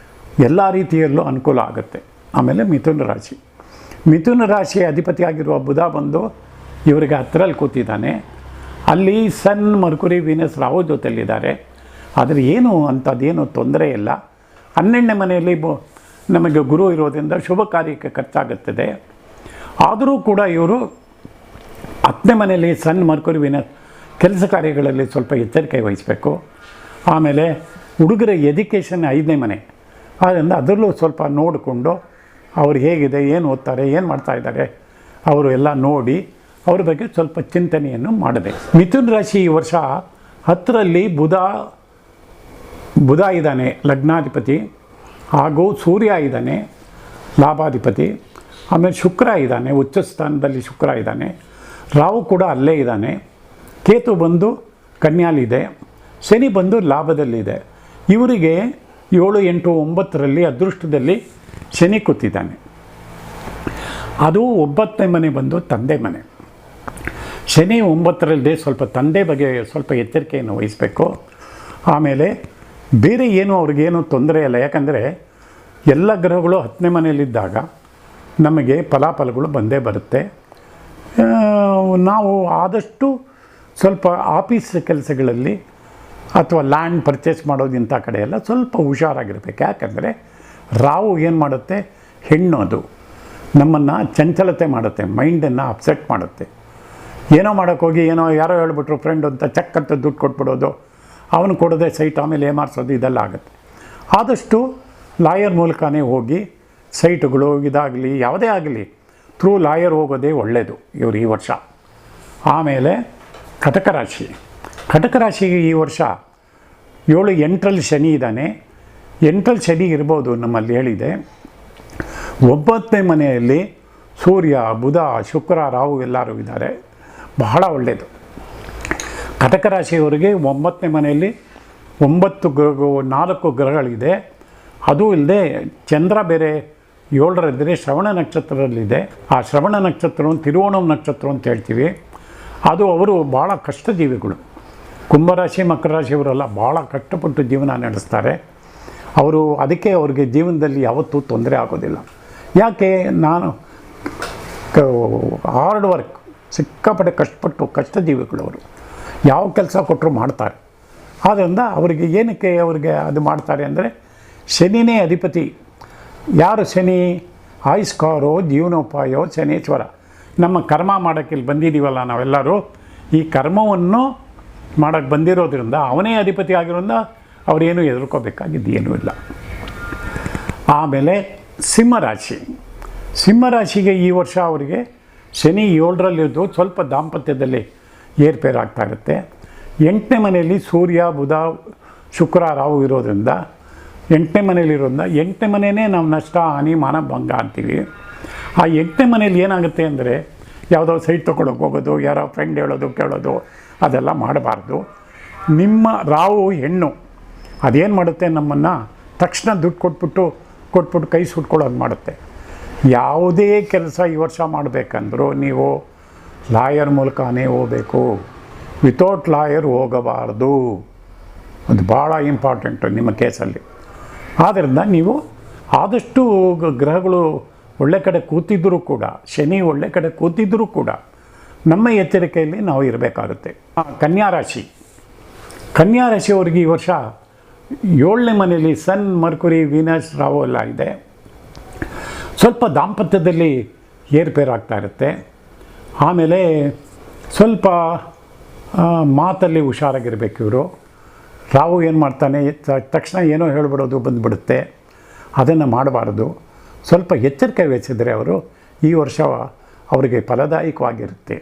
ಎಲ್ಲ ರೀತಿಯಲ್ಲೂ ಅನುಕೂಲ ಆಗುತ್ತೆ. ಆಮೇಲೆ ಮಿಥುನ ರಾಶಿಯ ಅಧಿಪತಿಯಾಗಿರುವ ಬುಧ ಬಂದು ಇವರಿಗೆ 10ರಲ್ಲಿ ಕೂತಿದ್ದಾನೆ. ಅಲ್ಲಿ ಸನ್ ಮರ್ಕುರಿ ವೀನಸ್ ರಾಹು ಜೊತೆಯಲ್ಲಿದ್ದಾರೆ. ಆದರೆ ಏನು ಅಂಥದ್ದೇನು ತೊಂದರೆ ಇಲ್ಲ. 12ನೇ ಮನೆಯಲ್ಲಿ ನಮಗೆ ಗುರು ಇರೋದ್ರಿಂದ ಶುಭ ಕಾರ್ಯಕ್ಕೆ ಖರ್ಚಾಗುತ್ತದೆ. ಆದರೂ ಕೂಡ ಇವರು 10ನೇ ಮನೆಯಲ್ಲಿ ಸನ್ ಮರ್ಕುರಿ ವೀನಸ್ ಕೆಲಸ ಕಾರ್ಯಗಳಲ್ಲಿ ಸ್ವಲ್ಪ ಎಚ್ಚರಿಕೆ ವಹಿಸಬೇಕು. ಆಮೇಲೆ ಹುಡುಗರ ಎಜುಕೇಷನ್ 5ನೇ ಮನೆ, ಆದ್ದರಿಂದ ಅದರಲ್ಲೂ ಸ್ವಲ್ಪ ನೋಡಿಕೊಂಡು ಅವ್ರು ಹೇಗಿದೆ, ಏನು ಓದ್ತಾರೆ, ಏನು ಮಾಡ್ತಾಯಿದ್ದಾರೆ, ಅವರು ಎಲ್ಲ ನೋಡಿ ಅವ್ರ ಬಗ್ಗೆ ಸ್ವಲ್ಪ ಚಿಂತನೆಯನ್ನು ಮಾಡಬೇಕು. ಮಿಥುನ ರಾಶಿ ಈ ವರ್ಷ 10ರಲ್ಲಿ ಬುಧ ಇದ್ದಾನೆ ಲಗ್ನಾಧಿಪತಿ, ಹಾಗೂ ಸೂರ್ಯ ಇದ್ದಾನೆ ಲಾಭಾಧಿಪತಿ. ಆಮೇಲೆ ಶುಕ್ರ ಇದ್ದಾನೆ, ಉಚ್ಚ ಸ್ಥಾನದಲ್ಲಿ ಶುಕ್ರ ಇದ್ದಾನೆ. ರಾಹು ಕೂಡ ಅಲ್ಲೇ ಇದ್ದಾನೆ. ಕೇತು ಬಂದು ಕನ್ಯಾಲಿದೆ, ಶನಿ ಬಂದು ಲಾಭದಲ್ಲಿದೆ. ಇವರಿಗೆ 7, 8, 9ರಲ್ಲಿ ಅದೃಷ್ಟದಲ್ಲಿ ಶನಿ ಕೂತಿದ್ದಾನೆ. ಅದು 9ನೇ ಮನೆ ಬಂದು ತಂದೆ ಮನೆ. ಶನಿ 9ರಲ್ಲದೆ ಸ್ವಲ್ಪ ತಂದೆ ಬಗ್ಗೆ ಸ್ವಲ್ಪ ಎಚ್ಚರಿಕೆಯನ್ನು ವಹಿಸಬೇಕು. ಆಮೇಲೆ ಬೇರೆ ಏನು ಅವ್ರಿಗೇನು ತೊಂದರೆ ಇಲ್ಲ, ಯಾಕಂದರೆ ಎಲ್ಲ ಗ್ರಹಗಳು 10ನೇ ಮನೆಯಲ್ಲಿದ್ದಾಗ ನಮಗೆ ಫಲಾಫಲಗಳು ಬಂದೇ ಬರುತ್ತೆ. ನಾವು ಆದಷ್ಟು ಸ್ವಲ್ಪ ಆಫೀಸ್ ಕೆಲಸಗಳಲ್ಲಿ ಅಥವಾ ಲ್ಯಾಂಡ್ ಪರ್ಚೇಸ್ ಮಾಡೋದಿಂಥ ಕಡೆ ಎಲ್ಲ ಸ್ವಲ್ಪ ಹುಷಾರಾಗಿರ್ಬೇಕು. ಯಾಕಂದರೆ ರಾಹು ಏನು ಮಾಡುತ್ತೆ, ಹೆಣ್ಣು ಅದು ನಮ್ಮನ್ನು ಚಂಚಲತೆ ಮಾಡುತ್ತೆ, ಮೈಂಡನ್ನು ಅಪ್ಸೆಟ್ ಮಾಡುತ್ತೆ. ಏನೋ ಮಾಡೋಕ್ಕೋಗಿ ಯಾರೋ ಹೇಳ್ಬಿಟ್ರು ಫ್ರೆಂಡ್ ಅಂತ ಚೆಕ್ ಅಂತ ದುಡ್ಡು ಕೊಟ್ಬಿಡೋದು, ಅವನು ಕೊಡೋದೇ ಸೈಟ್ ಆಮೇಲೆ ಏಮಾರಿಸೋದು, ಇದೆಲ್ಲ ಆಗುತ್ತೆ. ಆದಷ್ಟು ಲಾಯರ್ ಮೂಲಕನೇ ಹೋಗಿ ಸೈಟ್ಗಳು ಇದಾಗಲಿ ಯಾವುದೇ ಆಗಲಿ ಥ್ರೂ ಲಾಯರ್ ಹೋಗೋದೇ ಒಳ್ಳೆಯದು ಇವರು ಈ ವರ್ಷ. ಆಮೇಲೆ ಕಟಕ ರಾಶಿಗೆ ಈ ವರ್ಷ 7, 8ರಲ್ಲಿ ಶನಿ ಇದ್ದಾನೆ. 8ರಲ್ಲಿ ಶನಿ ಇರ್ಬೋದು, ನಮ್ಮಲ್ಲಿ ಹೇಳಿದೆ. 9ನೇ ಮನೆಯಲ್ಲಿ ಸೂರ್ಯ, ಬುಧ, ಶುಕ್ರ, ರಾಹು ಎಲ್ಲರೂ ಇದ್ದಾರೆ, ಬಹಳ ಒಳ್ಳೆಯದು. ಕಟಕ ರಾಶಿಯವರಿಗೆ 9ನೇ ಮನೆಯಲ್ಲಿ 4 ಗ್ರಹಗಳಿದೆ. ಅದು ಇಲ್ಲದೆ ಚಂದ್ರ ಬೇರೆ 7ರಲ್ಲಿದ್ದರೆ ಶ್ರವಣ ನಕ್ಷತ್ರದಲ್ಲಿದೆ. ಆ ಶ್ರವಣ ನಕ್ಷತ್ರವನ್ನು ತಿರುವೋಣಂ ನಕ್ಷತ್ರ ಅಂತ ಹೇಳ್ತೀವಿ. ಅದು ಅವರು ಭಾಳ ಕಷ್ಟಜೀವಿಗಳು. ಕುಂಭರಾಶಿ ಮಕರ ರಾಶಿಯವರೆಲ್ಲ ಭಾಳ ಕಷ್ಟಪಟ್ಟು ಜೀವನ ನಡೆಸ್ತಾರೆ. ಅದಕ್ಕೆ ಅವ್ರಿಗೆ ಜೀವನದಲ್ಲಿ ಯಾವತ್ತೂ ತೊಂದರೆ ಆಗೋದಿಲ್ಲ. ಯಾಕೆ, ನಾನು ಹಾರ್ಡ್ ವರ್ಕ್, ಸಿಕ್ಕಾಪಟ್ಟೆ ಕಷ್ಟಜೀವಿಗಳು ಅವರು. ಯಾವ ಕೆಲಸ ಕೊಟ್ಟರು ಮಾಡ್ತಾರೆ. ಆದ್ದರಿಂದ ಅವರಿಗೆ ಏನಕ್ಕೆ ಅದು ಮಾಡ್ತಾರೆ ಅಂದರೆ ಶನಿನೇ ಅಧಿಪತಿ. ಯಾರು ಶನಿ? ಆಯುಷ್ಕಾರೋ ಜೀವನೋಪಾಯೋ ಶನೇಶ್ವರ. ನಮ್ಮ ಕರ್ಮ ಮಾಡೋಕ್ಕೆ ಇಲ್ಲಿ ಬಂದಿದ್ದೀವಲ್ಲ ನಾವೆಲ್ಲರೂ, ಈ ಕರ್ಮವನ್ನು ಮಾಡೋಕ್ಕೆ ಬಂದಿರೋದ್ರಿಂದ ಅವನೇ ಅಧಿಪತಿ ಆಗಿರೋದ್ರಿಂದ ಅವರೇನು ಹೆದರ್ಕೋಬೇಕಾಗಿದ್ದು ಏನೂ ಇಲ್ಲ. ಆಮೇಲೆ ಸಿಂಹರಾಶಿ. ಸಿಂಹರಾಶಿಗೆ ಈ ವರ್ಷ ಅವರಿಗೆ ಶನಿ 7ರಲ್ಲಿದ್ದು ಸ್ವಲ್ಪ ದಾಂಪತ್ಯದಲ್ಲಿ ಏರ್ಪೇರಾಗ್ತಾ ಇರುತ್ತೆ. 8ನೇ ಮನೆಯಲ್ಲಿ ಸೂರ್ಯ ಬುಧ ಶುಕ್ರ ರಾಹು ಇರೋದ್ರಿಂದ 8ನೇ ಮನೇಲಿರೋದ್ರಿಂದ 8ನೇ ಮನೆಯೇ ನಾವು ನಷ್ಟ ಹಾನಿ ಮಾನ ಭಂಗ ಅಂತೀವಿ. ಆ 8ನೇ ಮನೇಲಿ ಏನಾಗುತ್ತೆ ಅಂದರೆ ಯಾವುದೋ ಸೈಟ್ ತೊಗೊಳಕ್ಕೆ ಹೋಗೋದು, ಯಾರೋ ಫ್ರೆಂಡ್ ಹೇಳೋದು ಕೇಳೋದು ಅದೆಲ್ಲ ಮಾಡಬಾರ್ದು. ನಿಮ್ಮ ರಾಹು ಹೆಣ್ಣು ಅದೇನು ಮಾಡುತ್ತೆ, ನಮ್ಮನ್ನು ತಕ್ಷಣ ದುಡ್ಡು ಕೊಟ್ಬಿಟ್ಟು ಕೈ ಸುಟ್ಕೊಳ್ಳೋದು ಮಾಡುತ್ತೆ. ಯಾವುದೇ ಕೆಲಸ ಈ ವರ್ಷ ಮಾಡಬೇಕಂದ್ರೂ ನೀವು ಲಾಯರ್ ಮೂಲಕನೇ ಹೋಗಬೇಕು. ವಿತೌಟ್ ಲಾಯರ್ ಹೋಗಬಾರ್ದು. ಅದು ಭಾಳ ಇಂಪಾರ್ಟೆಂಟು ನಿಮ್ಮ ಕೇಸಲ್ಲಿ. ಆದ್ದರಿಂದ ನೀವು ಆದಷ್ಟು ಗ್ರಹಗಳು ಒಳ್ಳೆ ಕಡೆ ಕೂತಿದ್ದರೂ ಕೂಡ, ಶನಿ ಒಳ್ಳೆ ಕಡೆ ಕೂತಿದ್ದರೂ ಕೂಡ ನಮ್ಮ ಎಚ್ಚರಿಕೆಯಲ್ಲಿ ನಾವು ಇರಬೇಕಾಗುತ್ತೆ. ಕನ್ಯಾರಾಶಿ. ಕನ್ಯಾರಾಶಿಯವರಿಗೆ ಈ ವರ್ಷ 7ನೇ ಮನೆಯಲ್ಲಿ ಸನ್ ಮರ್ಕುರಿ ವೀನಸ್ ರಾಹು ಎಲ್ಲ ಇದೆ. ಸ್ವಲ್ಪ ದಾಂಪತ್ಯದಲ್ಲಿ ಏರ್ಪೇರಾಗ್ತಾ ಇರುತ್ತೆ. ಆಮೇಲೆ ಸ್ವಲ್ಪ ಮಾತಲ್ಲಿ ಹುಷಾರಾಗಿರ್ಬೇಕು ಇವರು. ರಾಹು ಏನು ಮಾಡ್ತಾನೆ, ತಕ್ಷಣ ಏನೋ ಹೇಳ್ಬಿಡೋದು ಬಂದುಬಿಡುತ್ತೆ. ಅದನ್ನು ಮಾಡಬಾರ್ದು. ಸ್ವಲ್ಪ ಎಚ್ಚರಿಕೆ ವಹಿಸಿದರೆ ಅವರು ಈ ವರ್ಷ ಅವರಿಗೆ ಫಲದಾಯಕವಾಗಿರುತ್ತೆ.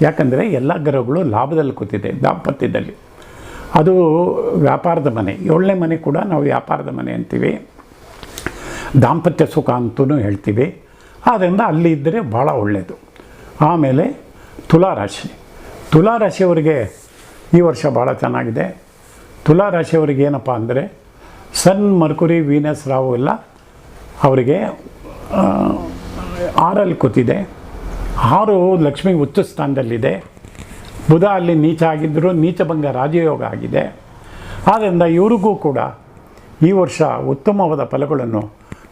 ಯಾಕಂದರೆ ಎಲ್ಲ ಗ್ರಹಗಳು ಲಾಭದಲ್ಲಿ ಕೂತಿದೆ ದಾಂಪತ್ಯದಲ್ಲಿ. ಅದು ವ್ಯಾಪಾರದ ಮನೆ. 7ನೇ ಮನೆ ಕೂಡ ನಾವು ವ್ಯಾಪಾರದ ಮನೆ ಅಂತೀವಿ, ದಾಂಪತ್ಯ ಸುಖ ಅಂತಲೂ ಹೇಳ್ತೀವಿ. ಆದ್ದರಿಂದ ಅಲ್ಲಿ ಇದ್ದರೆ ಭಾಳ ಒಳ್ಳೆಯದು. ಆಮೇಲೆ ತುಲಾರಾಶಿ. ತುಲಾರಾಶಿಯವರಿಗೆ ಈ ವರ್ಷ ಭಾಳ ಚೆನ್ನಾಗಿದೆ. ತುಲಾರಾಶಿಯವರಿಗೆ ಏನಪ್ಪ ಅಂದರೆ ಸನ್ ಮರ್ಕುರಿ ವೀನಸ್ ರಾಹು ಎಲ್ಲ ಅವರಿಗೆ 6ರಲ್ಲಿ ಕೂತಿದೆ. 6 ಲಕ್ಷ್ಮಿ ಉಚ್ಚ ಸ್ಥಾನದಲ್ಲಿದೆ. ಬುಧ ಅಲ್ಲಿ ನೀಚ ಆಗಿದ್ದರೂ ನೀಚಭಂಗ ರಾಜಯೋಗ ಆಗಿದೆ. ಆದ್ದರಿಂದ ಇವರಿಗೂ ಕೂಡ ಈ ವರ್ಷ ಉತ್ತಮವಾದ ಫಲಗಳನ್ನು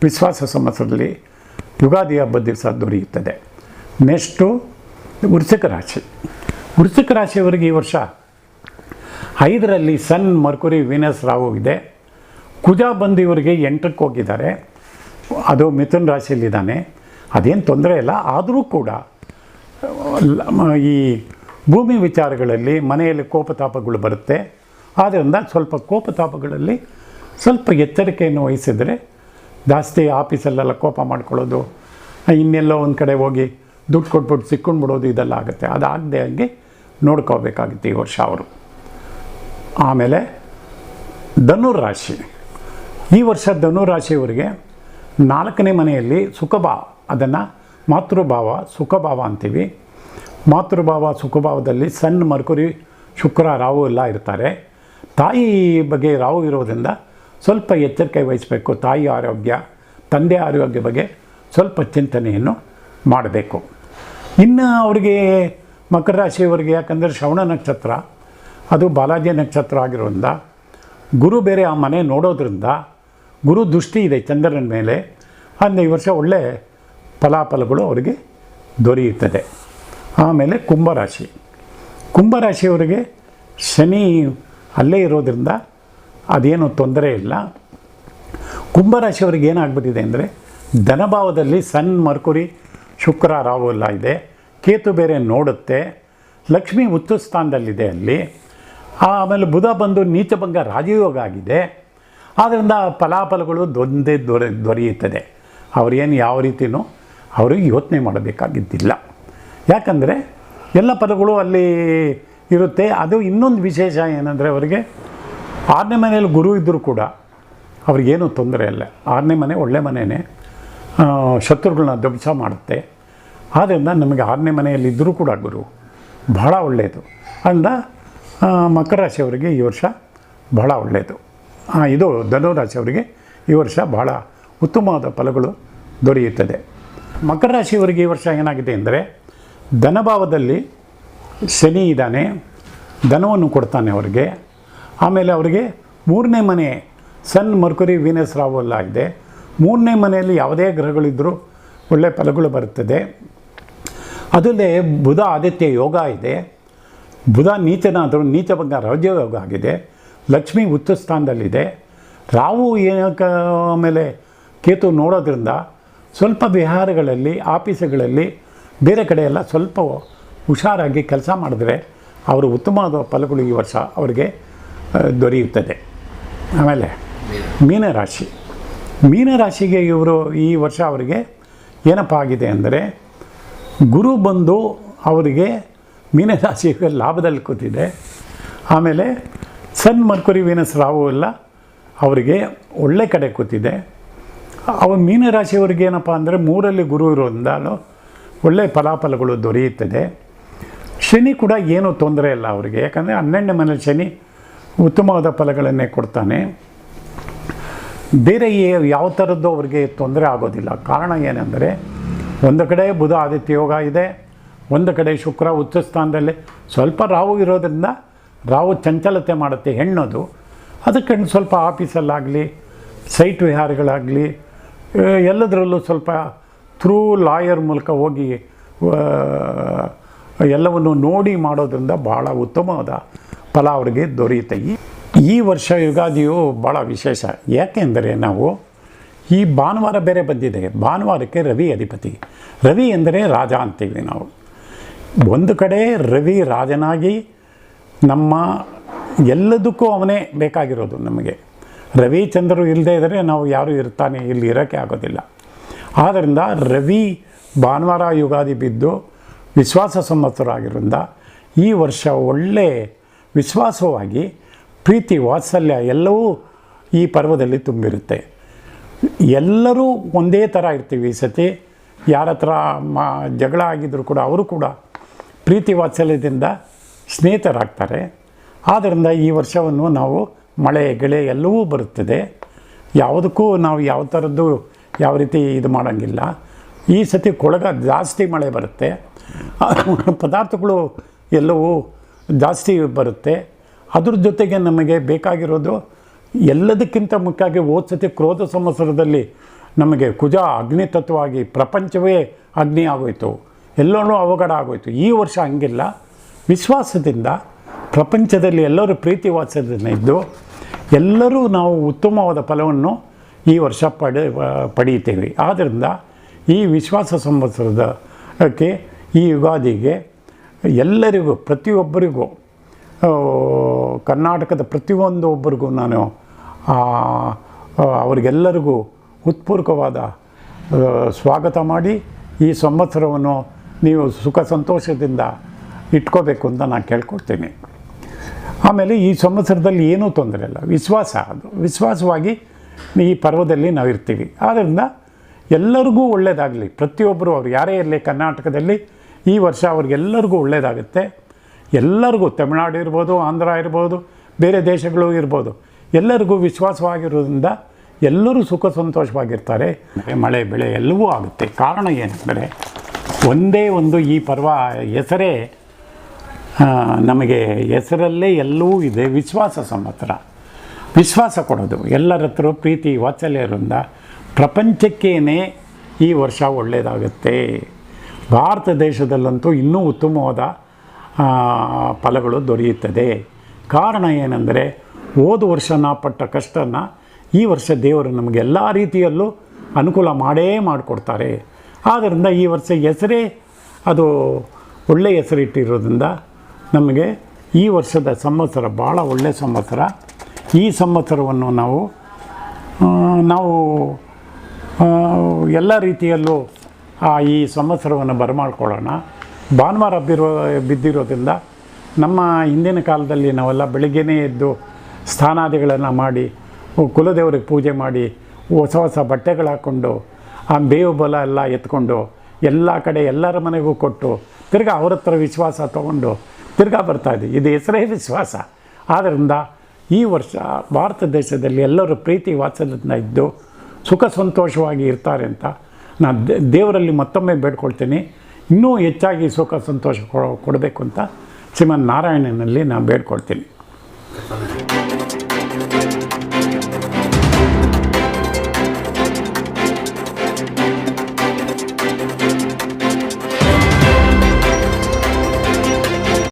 ವಿಶ್ವಾಸ ಸಂವತ್ಸರದಲ್ಲಿ ಯುಗಾದಿ ಹಬ್ಬದ ದಿವಸ ದೊರೆಯುತ್ತದೆ. ನೆಕ್ಸ್ಟು ವೃಶ್ಚಿಕ ರಾಶಿ. ವೃಶ್ಚಿಕ ರಾಶಿಯವರಿಗೆ ಈ ವರ್ಷ 5ರಲ್ಲಿ ಸನ್ ಮರ್ಕುರಿ ವೀನಸ್ ರಾಹು ಇದೆ. ಕುಜ ಬಂದು ಇವರಿಗೆ 8ಕ್ಕೆ ಹೋಗಿದ್ದಾರೆ. ಅದು ಮಿಥುನ ರಾಶಿಯಲ್ಲಿದ್ದಾನೆ. ಅದೇನು ತೊಂದರೆ ಇಲ್ಲ. ಆದರೂ ಕೂಡ ಈ ಭೂಮಿ ವಿಚಾರಗಳಲ್ಲಿ ಮನೆಯಲ್ಲಿ ಕೋಪತಾಪಗಳು ಬರುತ್ತೆ. ಆದ್ದರಿಂದ ಸ್ವಲ್ಪ ಕೋಪತಾಪಗಳಲ್ಲಿ ಸ್ವಲ್ಪ ಎಚ್ಚರಿಕೆಯನ್ನು ವಹಿಸಿದರೆ, ಜಾಸ್ತಿ ಆಫೀಸಲ್ಲೆಲ್ಲ ಕೋಪ ಮಾಡ್ಕೊಳ್ಳೋದು, ಇನ್ನೆಲ್ಲೋ ಒಂದು ಕಡೆ ಹೋಗಿ ದುಡ್ಡು ಕೊಟ್ಬಿಟ್ಟು ಸಿಕ್ಕೊಂಡ್ಬಿಡೋದು ಇದೆಲ್ಲ ಆಗುತ್ತೆ. ಅದಾಗದೆ ಹಂಗೆ ನೋಡ್ಕೋಬೇಕಾಗುತ್ತೆ ಈ ವರ್ಷ ಅವರು. ಆಮೇಲೆ ಧನುರಾಶಿ. ಈ ವರ್ಷ ಧನುರಾಶಿಯವರಿಗೆ 4ನೇ ಮನೆಯಲ್ಲಿ ಸುಖಭಾವ, ಅದನ್ನು ಮಾತೃಭಾವ ಸುಖಭಾವ ಅಂತೀವಿ. ಮಾತೃಭಾವ ಸುಖಭಾವದಲ್ಲಿ ಸನ್ ಮರ್ಕುರಿ ಶುಕ್ರ ರಾಹು ಎಲ್ಲ ಇರ್ತಾರೆ. ತಾಯಿ ಬಗ್ಗೆ ರಾಹು ಇರೋದ್ರಿಂದ ಸ್ವಲ್ಪ ಎಚ್ಚರಿಕೆ ವಹಿಸಬೇಕು. ತಾಯಿ ಆರೋಗ್ಯ, ತಂದೆ ಆರೋಗ್ಯ ಬಗ್ಗೆ ಸ್ವಲ್ಪ ಚಿಂತನೆಯನ್ನು ಮಾಡಬೇಕು. ಇನ್ನು ಅವರಿಗೆ ಮಕರ ರಾಶಿಯವರಿಗೆ ಯಾಕಂದರೆ ಶ್ರವಣ ನಕ್ಷತ್ರ ಅದು ಬಾಲಾಜಿ ನಕ್ಷತ್ರ ಆಗಿರೋದ್ರಿಂದ ಗುರು ಬೇರೆ ಆ ಮನೆ ನೋಡೋದ್ರಿಂದ ಗುರು ದೃಷ್ಟಿ ಇದೆ ಚಂದ್ರನ ಮೇಲೆ. ಅಂದರೆ ಈ ವರ್ಷ ಒಳ್ಳೆ ಫಲಾಫಲಗಳು ಅವರಿಗೆ ದೊರೆಯುತ್ತದೆ. ಆಮೇಲೆ ಕುಂಭರಾಶಿ. ಕುಂಭರಾಶಿಯವರಿಗೆ ಶನಿ ಅಲ್ಲೇ ಇರೋದ್ರಿಂದ ಅದೇನು ತೊಂದರೆ ಇಲ್ಲ. ಕುಂಭರಾಶಿಯವರಿಗೆ ಏನಾಗ್ಬಿಟ್ಟಿದೆ ಅಂದರೆ ಧನಭಾವದಲ್ಲಿ ಸನ್ ಮರ್ಕುರಿ ಶುಕ್ರ ರಾಹು ಎಲ್ಲ ಇದೆ. ಕೇತು ಬೇರೆ ನೋಡುತ್ತೆ. ಲಕ್ಷ್ಮಿ ಉಚ್ಚ ಸ್ಥಾನದಲ್ಲಿದೆ ಅಲ್ಲಿ. ಆಮೇಲೆ ಬುಧ ಬಂದು ನೀಚಭಂಗ ರಾಜಯೋಗ ಆಗಿದೆ. ಆದ್ದರಿಂದ ಫಲಾಫಲಗಳು ದೊರೆಯುತ್ತದೆ. ಅವರೇನು ಯಾವ ರೀತಿಯೂ ಅವರು ಯೋಚನೆ ಮಾಡಬೇಕಾಗಿದ್ದಿಲ್ಲ. ಯಾಕಂದರೆ ಎಲ್ಲ ಫಲಗಳು ಅಲ್ಲಿ ಇರುತ್ತೆ. ಅದು ಇನ್ನೊಂದು ವಿಶೇಷ ಏನಂದರೆ ಅವರಿಗೆ 6ನೇ ಮನೆಯಲ್ಲಿ ಗುರು ಇದ್ದರೂ ಕೂಡ ಅವ್ರಿಗೇನು ತೊಂದರೆ ಇಲ್ಲ. 6ನೇ ಮನೆ ಒಳ್ಳೆ ಮನೆಯೇ, ಶತ್ರುಗಳನ್ನ ಧ್ವಂಸ ಮಾಡುತ್ತೆ. ಆದ್ದರಿಂದ ನಮಗೆ 6ನೇ ಮನೆಯಲ್ಲಿದ್ದರೂ ಕೂಡ ಗುರು ಬಹಳ ಒಳ್ಳೆಯದು. ಅಂದ ಮಕರ ರಾಶಿಯವರಿಗೆ ಈ ವರ್ಷ ಬಹಳ ಒಳ್ಳೆಯದು. ಇದು ಧನುರಾಶಿಯವರಿಗೆ ಈ ವರ್ಷ ಬಹಳ ಉತ್ತಮವಾದ ಫಲಗಳು ದೊರೆಯುತ್ತದೆ. ಮಕರ ರಾಶಿಯವರಿಗೆ ಈ ವರ್ಷ ಏನಾಗಿದೆ ಅಂದರೆ ಧನಭಾವದಲ್ಲಿ ಶನಿ ಇದ್ದಾನೆ, ಧನವನ್ನು ಕೊಡ್ತಾನೆ ಅವರಿಗೆ. ಆಮೇಲೆ ಅವರಿಗೆ 3ನೇ ಮನೆ ಸನ್ ಮರ್ಕುರಿ ವೀನಸ್ ರಾಹು ಎಲ್ಲ ಇದೆ. 3ನೇ ಮನೆಯಲ್ಲಿ ಯಾವುದೇ ಗ್ರಹಗಳಿದ್ದರೂ ಒಳ್ಳೆಯ ಫಲಗಳು ಬರುತ್ತದೆ. ಅದಲ್ಲದೆ ಬುಧ ಆದಿತ್ಯ ಯೋಗ ಇದೆ. ಬುಧ ನೀಚನಾದರೂ ನೀಚಭಂಗ ರಾಜಯೋಗ ಆಗಿದೆ. ಲಕ್ಷ್ಮಿ ಉಚ್ಚ ಸ್ಥಾನದಲ್ಲಿದೆ. ರಾಹು ಏನಕ್ಕೆ ಆಮೇಲೆ ಕೇತು ನೋಡೋದ್ರಿಂದ ಸ್ವಲ್ಪ ವಿಹಾರಗಳಲ್ಲಿ ಆಫೀಸುಗಳಲ್ಲಿ ಬೇರೆ ಕಡೆ ಎಲ್ಲ ಸ್ವಲ್ಪ ಹುಷಾರಾಗಿ ಕೆಲಸ ಮಾಡಿದ್ರೆ ಅವರು ಉತ್ತಮವಾದ ಫಲಗಳು ಈ ವರ್ಷ ಅವರಿಗೆ ದೊರೆಯುತ್ತದೆ. ಆಮೇಲೆ ಮೀನರಾಶಿಗೆ ಇವರು ಈ ವರ್ಷ ಅವರಿಗೆ ಏನಪ್ಪ ಆಗಿದೆ ಅಂದರೆ ಗುರು ಬಂದು ಅವರಿಗೆ ಮೀನರಾಶಿಗೆ ಲಾಭದಲ್ಲಿ ಕೂತಿದೆ. ಆಮೇಲೆ ಸನ್ ಮರ್ಕುರಿ ವೀನಸ್ ರಾಹು ಎಲ್ಲ ಅವರಿಗೆ ಒಳ್ಳೆ ಕಡೆ ಕೂತಿದೆ. ಮೀನರಾಶಿಯವರಿಗೆ ಏನಪ್ಪ ಅಂದರೆ 3ರಲ್ಲಿ ಗುರು ಇರೋದ್ರಿಂದ ಒಳ್ಳೆಯ ಫಲಾಫಲಗಳು ದೊರೆಯುತ್ತದೆ. ಶನಿ ಕೂಡ ಏನೂ ತೊಂದರೆ ಇಲ್ಲ ಅವರಿಗೆ, ಯಾಕಂದರೆ 12ನೇ ಮನೇಲಿ ಶನಿ ಉತ್ತಮವಾದ ಫಲಗಳನ್ನೇ ಕೊಡ್ತಾನೆ. ಬೇರೆ ಯಾವ ಥರದ್ದು ಅವರಿಗೆ ತೊಂದರೆ ಆಗೋದಿಲ್ಲ. ಕಾರಣ ಏನೆಂದರೆ ಒಂದು ಕಡೆ ಬುಧ ಆದಿತ್ಯ ಯೋಗ ಇದೆ, ಒಂದು ಕಡೆ ಶುಕ್ರ ಉಚ್ಚ ಸ್ಥಾನದಲ್ಲಿ ಸ್ವಲ್ಪ ರಾಹು ಇರೋದ್ರಿಂದ ರಾಹು ಚಂಚಲತೆ ಮಾಡುತ್ತೆ ಹೆಣ್ಣದು. ಅದಕ್ಕೆ ಸ್ವಲ್ಪ ಆಫೀಸಲ್ಲಾಗಲಿ ಸೈಟ್ ವಿಹಾರಗಳಾಗಲಿ ಎಲ್ಲದರಲ್ಲೂ ಸ್ವಲ್ಪ ಥ್ರೂ ಲಾಯರ್ ಮೂಲಕ ಹೋಗಿ ಎಲ್ಲವನ್ನು ನೋಡಿ ಮಾಡೋದ್ರಿಂದ ಭಾಳ ಉತ್ತಮವಾದ ಫಲ ಅವರಿಗೆ ದೊರೆಯುತ್ತೆ. ಈ ವರ್ಷ ಯುಗಾದಿಯು ಭಾಳ ವಿಶೇಷ. ಯಾಕೆಂದರೆ ನಾವು ಈ ಭಾನುವಾರ ಬೇರೆ ಬಂದಿದೆ. ಭಾನುವಾರಕ್ಕೆ ರವಿ ಅಧಿಪತಿ. ರವಿ ಎಂದರೆ ರಾಜ ಅಂತೀವಿ ನಾವು. ಒಂದು ಕಡೆ ರವಿ ರಾಜನಾಗಿ ನಮ್ಮ ಎಲ್ಲದಕ್ಕೂ ಅವನೇ ಬೇಕಾಗಿರೋದು. ನಮಗೆ ರವಿಚಂದ್ರರು ಇಲ್ಲದೇ ಇದ್ದರೆ ನಾವು ಯಾರೂ ಇಲ್ಲಿ ಇರೋಕ್ಕೆ ಆಗೋದಿಲ್ಲ. ಆದ್ದರಿಂದ ರವಿ ಭಾನುವಾರ ಯುಗಾದಿ ಬಿದ್ದು ವಿಶ್ವಾಸ ಸಂವತ್ಸರ ಆಗಿರೋದ್ರಿಂದ ಈ ವರ್ಷ ಒಳ್ಳೆ ವಿಶ್ವಾಸವಾಗಿ ಪ್ರೀತಿ ವಾತ್ಸಲ್ಯ ಎಲ್ಲವೂ ಈ ಪರ್ವದಲ್ಲಿ ತುಂಬಿರುತ್ತೆ. ಎಲ್ಲರೂ ಒಂದೇ ಥರ ಇರ್ತೀವಿ. ಈ ಸತಿ ಯಾರ ಹತ್ರ ಜಗಳ ಆಗಿದ್ದರೂ ಕೂಡ ಅವರು ಕೂಡ ಪ್ರೀತಿ ವಾತ್ಸಲ್ಯದಿಂದ ಸ್ನೇಹಿತರಾಗ್ತಾರೆ. ಆದ್ದರಿಂದ ಈ ವರ್ಷವನ್ನು ನಾವು ಮಳೆ ಗೆಳೆ ಎಲ್ಲವೂ ಬರುತ್ತದೆ. ಯಾವುದಕ್ಕೂ ನಾವು ಯಾವ ಥರದ್ದು ಯಾವ ರೀತಿ ಇದು ಮಾಡೋಂಗಿಲ್ಲ. ಈ ಸತಿ ಕೊಳಗ ಜಾಸ್ತಿ ಮಳೆ ಬರುತ್ತೆ, ಪದಾರ್ಥಗಳು ಎಲ್ಲವೂ ಜಾಸ್ತಿ ಬರುತ್ತೆ. ಅದ್ರ ಜೊತೆಗೆ ನಮಗೆ ಬೇಕಾಗಿರೋದು ಎಲ್ಲದಕ್ಕಿಂತ ಮುಖ್ಯವಾಗಿ ಹೋದ ಸತಿ ಕ್ರೋಧ ಸಂವತ್ಸರದಲ್ಲಿ ನಮಗೆ ಕುಜ ಅಗ್ನಿ ತತ್ವವಾಗಿ ಪ್ರಪಂಚವೇ ಅಗ್ನಿ ಆಗೋಯಿತು, ಎಲ್ಲವೂ ಅವಘಡ ಆಗೋಯಿತು. ಈ ವರ್ಷ ಹಂಗಿಲ್ಲ. ವಿಶ್ವಾಸದಿಂದ ಪ್ರಪಂಚದಲ್ಲಿ ಎಲ್ಲರೂ ಪ್ರೀತಿ ವಾತ್ಸಲ್ಯದಿಂದ ಇದ್ದು ಎಲ್ಲರೂ ನಾವು ಉತ್ತಮವಾದ ಫಲವನ್ನು ಈ ವರ್ಷ ಪಡೆಯುತ್ತೇವೆ. ಆದ್ದರಿಂದ ಈ ವಿಶ್ವಾಸ ಸಂವತ್ಸರದಕ್ಕೆ ಈ ಯುಗಾದಿಗೆ ಎಲ್ಲರಿಗೂ ಪ್ರತಿಯೊಬ್ಬರಿಗೂ ಕರ್ನಾಟಕದ ಪ್ರತಿಯೊಂದು ಒಬ್ಬರಿಗೂ ನಾನು ಅವರಿಗೆಲ್ಲರಿಗೂ ಉತ್ಪೂರ್ವಕವಾದ ಸ್ವಾಗತ ಮಾಡಿ ಈ ಸಂವತ್ಸರವನ್ನು ನೀವು ಸುಖ ಸಂತೋಷದಿಂದ ಇಟ್ಕೋಬೇಕು ಅಂತ ನಾನು ಕೇಳ್ಕೊಡ್ತೀನಿ. ಆಮೇಲೆ ಈ ಸಂವತ್ಸರದಲ್ಲಿ ಏನೂ ತೊಂದರೆ ಇಲ್ಲ. ವಿಶ್ವಾಸವಾಗಿ ಈ ಪರ್ವದಲ್ಲಿ ನಾವು ಇರ್ತೀವಿ. ಆದ್ದರಿಂದ ಎಲ್ಲರಿಗೂ ಒಳ್ಳೆಯದಾಗಲಿ. ಪ್ರತಿಯೊಬ್ಬರು ಅವ್ರು ಯಾರೇ ಇರಲಿ ಕರ್ನಾಟಕದಲ್ಲಿ ಈ ವರ್ಷ ಅವ್ರಿಗೆಲ್ಲರಿಗೂ ಒಳ್ಳೆಯದಾಗುತ್ತೆ. ಎಲ್ಲರಿಗೂ ತಮಿಳ್ನಾಡು ಇರ್ಬೋದು, ಆಂಧ್ರ ಇರ್ಬೋದು, ಬೇರೆ ದೇಶಗಳು ಇರ್ಬೋದು, ಎಲ್ಲರಿಗೂ ವಿಶ್ವಾಸವಾಗಿರೋದ್ರಿಂದ ಎಲ್ಲರೂ ಸುಖ ಸಂತೋಷವಾಗಿರ್ತಾರೆ. ಮಳೆ ಬೆಳೆ ಎಲ್ಲವೂ ಆಗುತ್ತೆ. ಕಾರಣ ಏನೆಂದರೆ ಒಂದೇ ಒಂದು ಈ ಪರ್ವ ಹೆಸರೇ ನಮಗೆ ಹೆಸರಲ್ಲೇ ಎಲ್ಲವೂ ಇದೆ. ವಿಶ್ವಾಸ ಸಂವತ್ಸರ, ವಿಶ್ವಾಸ ಕೊಡೋದು, ಎಲ್ಲರ ಹತ್ರ ಪ್ರೀತಿ ವಾತ್ಸಲ್ಯ ಇರೋದ್ರಿಂದ ಪ್ರಪಂಚಕ್ಕೇನೆ ಈ ವರ್ಷ ಒಳ್ಳೆಯದಾಗುತ್ತೆ. ಭಾರತ ದೇಶದಲ್ಲಂತೂ ಇನ್ನೂ ಉತ್ತಮವಾದ ಫಲಗಳು ದೊರೆಯುತ್ತದೆ. ಕಾರಣ ಏನೆಂದರೆ ಹೋದ ವರ್ಷ ನಾವು ಪಟ್ಟ ಕಷ್ಟನ ಈ ವರ್ಷ ದೇವರು ನಮಗೆ ಎಲ್ಲ ರೀತಿಯಲ್ಲೂ ಅನುಕೂಲ ಮಾಡಿಕೊಡ್ತಾರೆ. ಆದ್ದರಿಂದ ಈ ವರ್ಷ ಹೆಸರೇ ಅದು ಒಳ್ಳೆಯ ಹೆಸರಿಟ್ಟಿರೋದ್ರಿಂದ ನಮಗೆ ಈ ವರ್ಷದ ಸಂವತ್ಸರ ಭಾಳ ಒಳ್ಳೆಯ ಸಂವತ್ಸರ. ಈ ಸಂವತ್ಸರವನ್ನು ನಾವು ಎಲ್ಲ ರೀತಿಯಲ್ಲೂ ಈ ಸಂವತ್ಸರವನ್ನು ಬರಮಾಡ್ಕೊಳ್ಳೋಣ. ಭಾನುವಾರ ಬಿದ್ದಿರೋದ್ರಿಂದ ನಮ್ಮ ಹಿಂದಿನ ಕಾಲದಲ್ಲಿ ನಾವೆಲ್ಲ ಬೆಳಗ್ಗೆನೇ ಎದ್ದು ಸ್ನಾನಾದಿಗಳನ್ನು ಮಾಡಿ ಕುಲದೇವರಿಗೆ ಪೂಜೆ ಮಾಡಿ ಹೊಸ ಬಟ್ಟೆಗಳು ಹಾಕ್ಕೊಂಡು ಬೇವು ಬಲ ಎಲ್ಲ ಎತ್ಕೊಂಡು ಎಲ್ಲ ಕಡೆ ಎಲ್ಲರ ಮನೆಗೂ ಕೊಟ್ಟು ತಿರ್ಗಾ ಅವ್ರ ಹತ್ರ ವಿಶ್ವಾಸ ತೊಗೊಂಡು ತಿರ್ಗಾ ಬರ್ತಾಯಿದ್ವಿ. ಇದು ಹೆಸರೇ ವಿಶ್ವಾಸ. ಆದ್ದರಿಂದ ಈ ವರ್ಷ ಭಾರತ ದೇಶದಲ್ಲಿ ಎಲ್ಲರೂ ಪ್ರೀತಿ ವಾತ್ಸಲ್ಯದಿಂದ ಇದ್ದು ಸುಖ ಸಂತೋಷವಾಗಿ ಇರ್ತಾರೆ ಅಂತ ನಾನು ದೇವರಲ್ಲಿ ಮತ್ತೊಮ್ಮೆ ಬೇಡ್ಕೊಳ್ತೀನಿ. ಇನ್ನೂ ಹೆಚ್ಚಾಗಿ ಸುಖ ಸಂತೋಷ ಕೊಡಬೇಕು ಅಂತ ಶ್ರೀಮನ್ ನಾರಾಯಣನಲ್ಲಿ ನಾನು ಬೇಡ್ಕೊಳ್ತೀನಿ.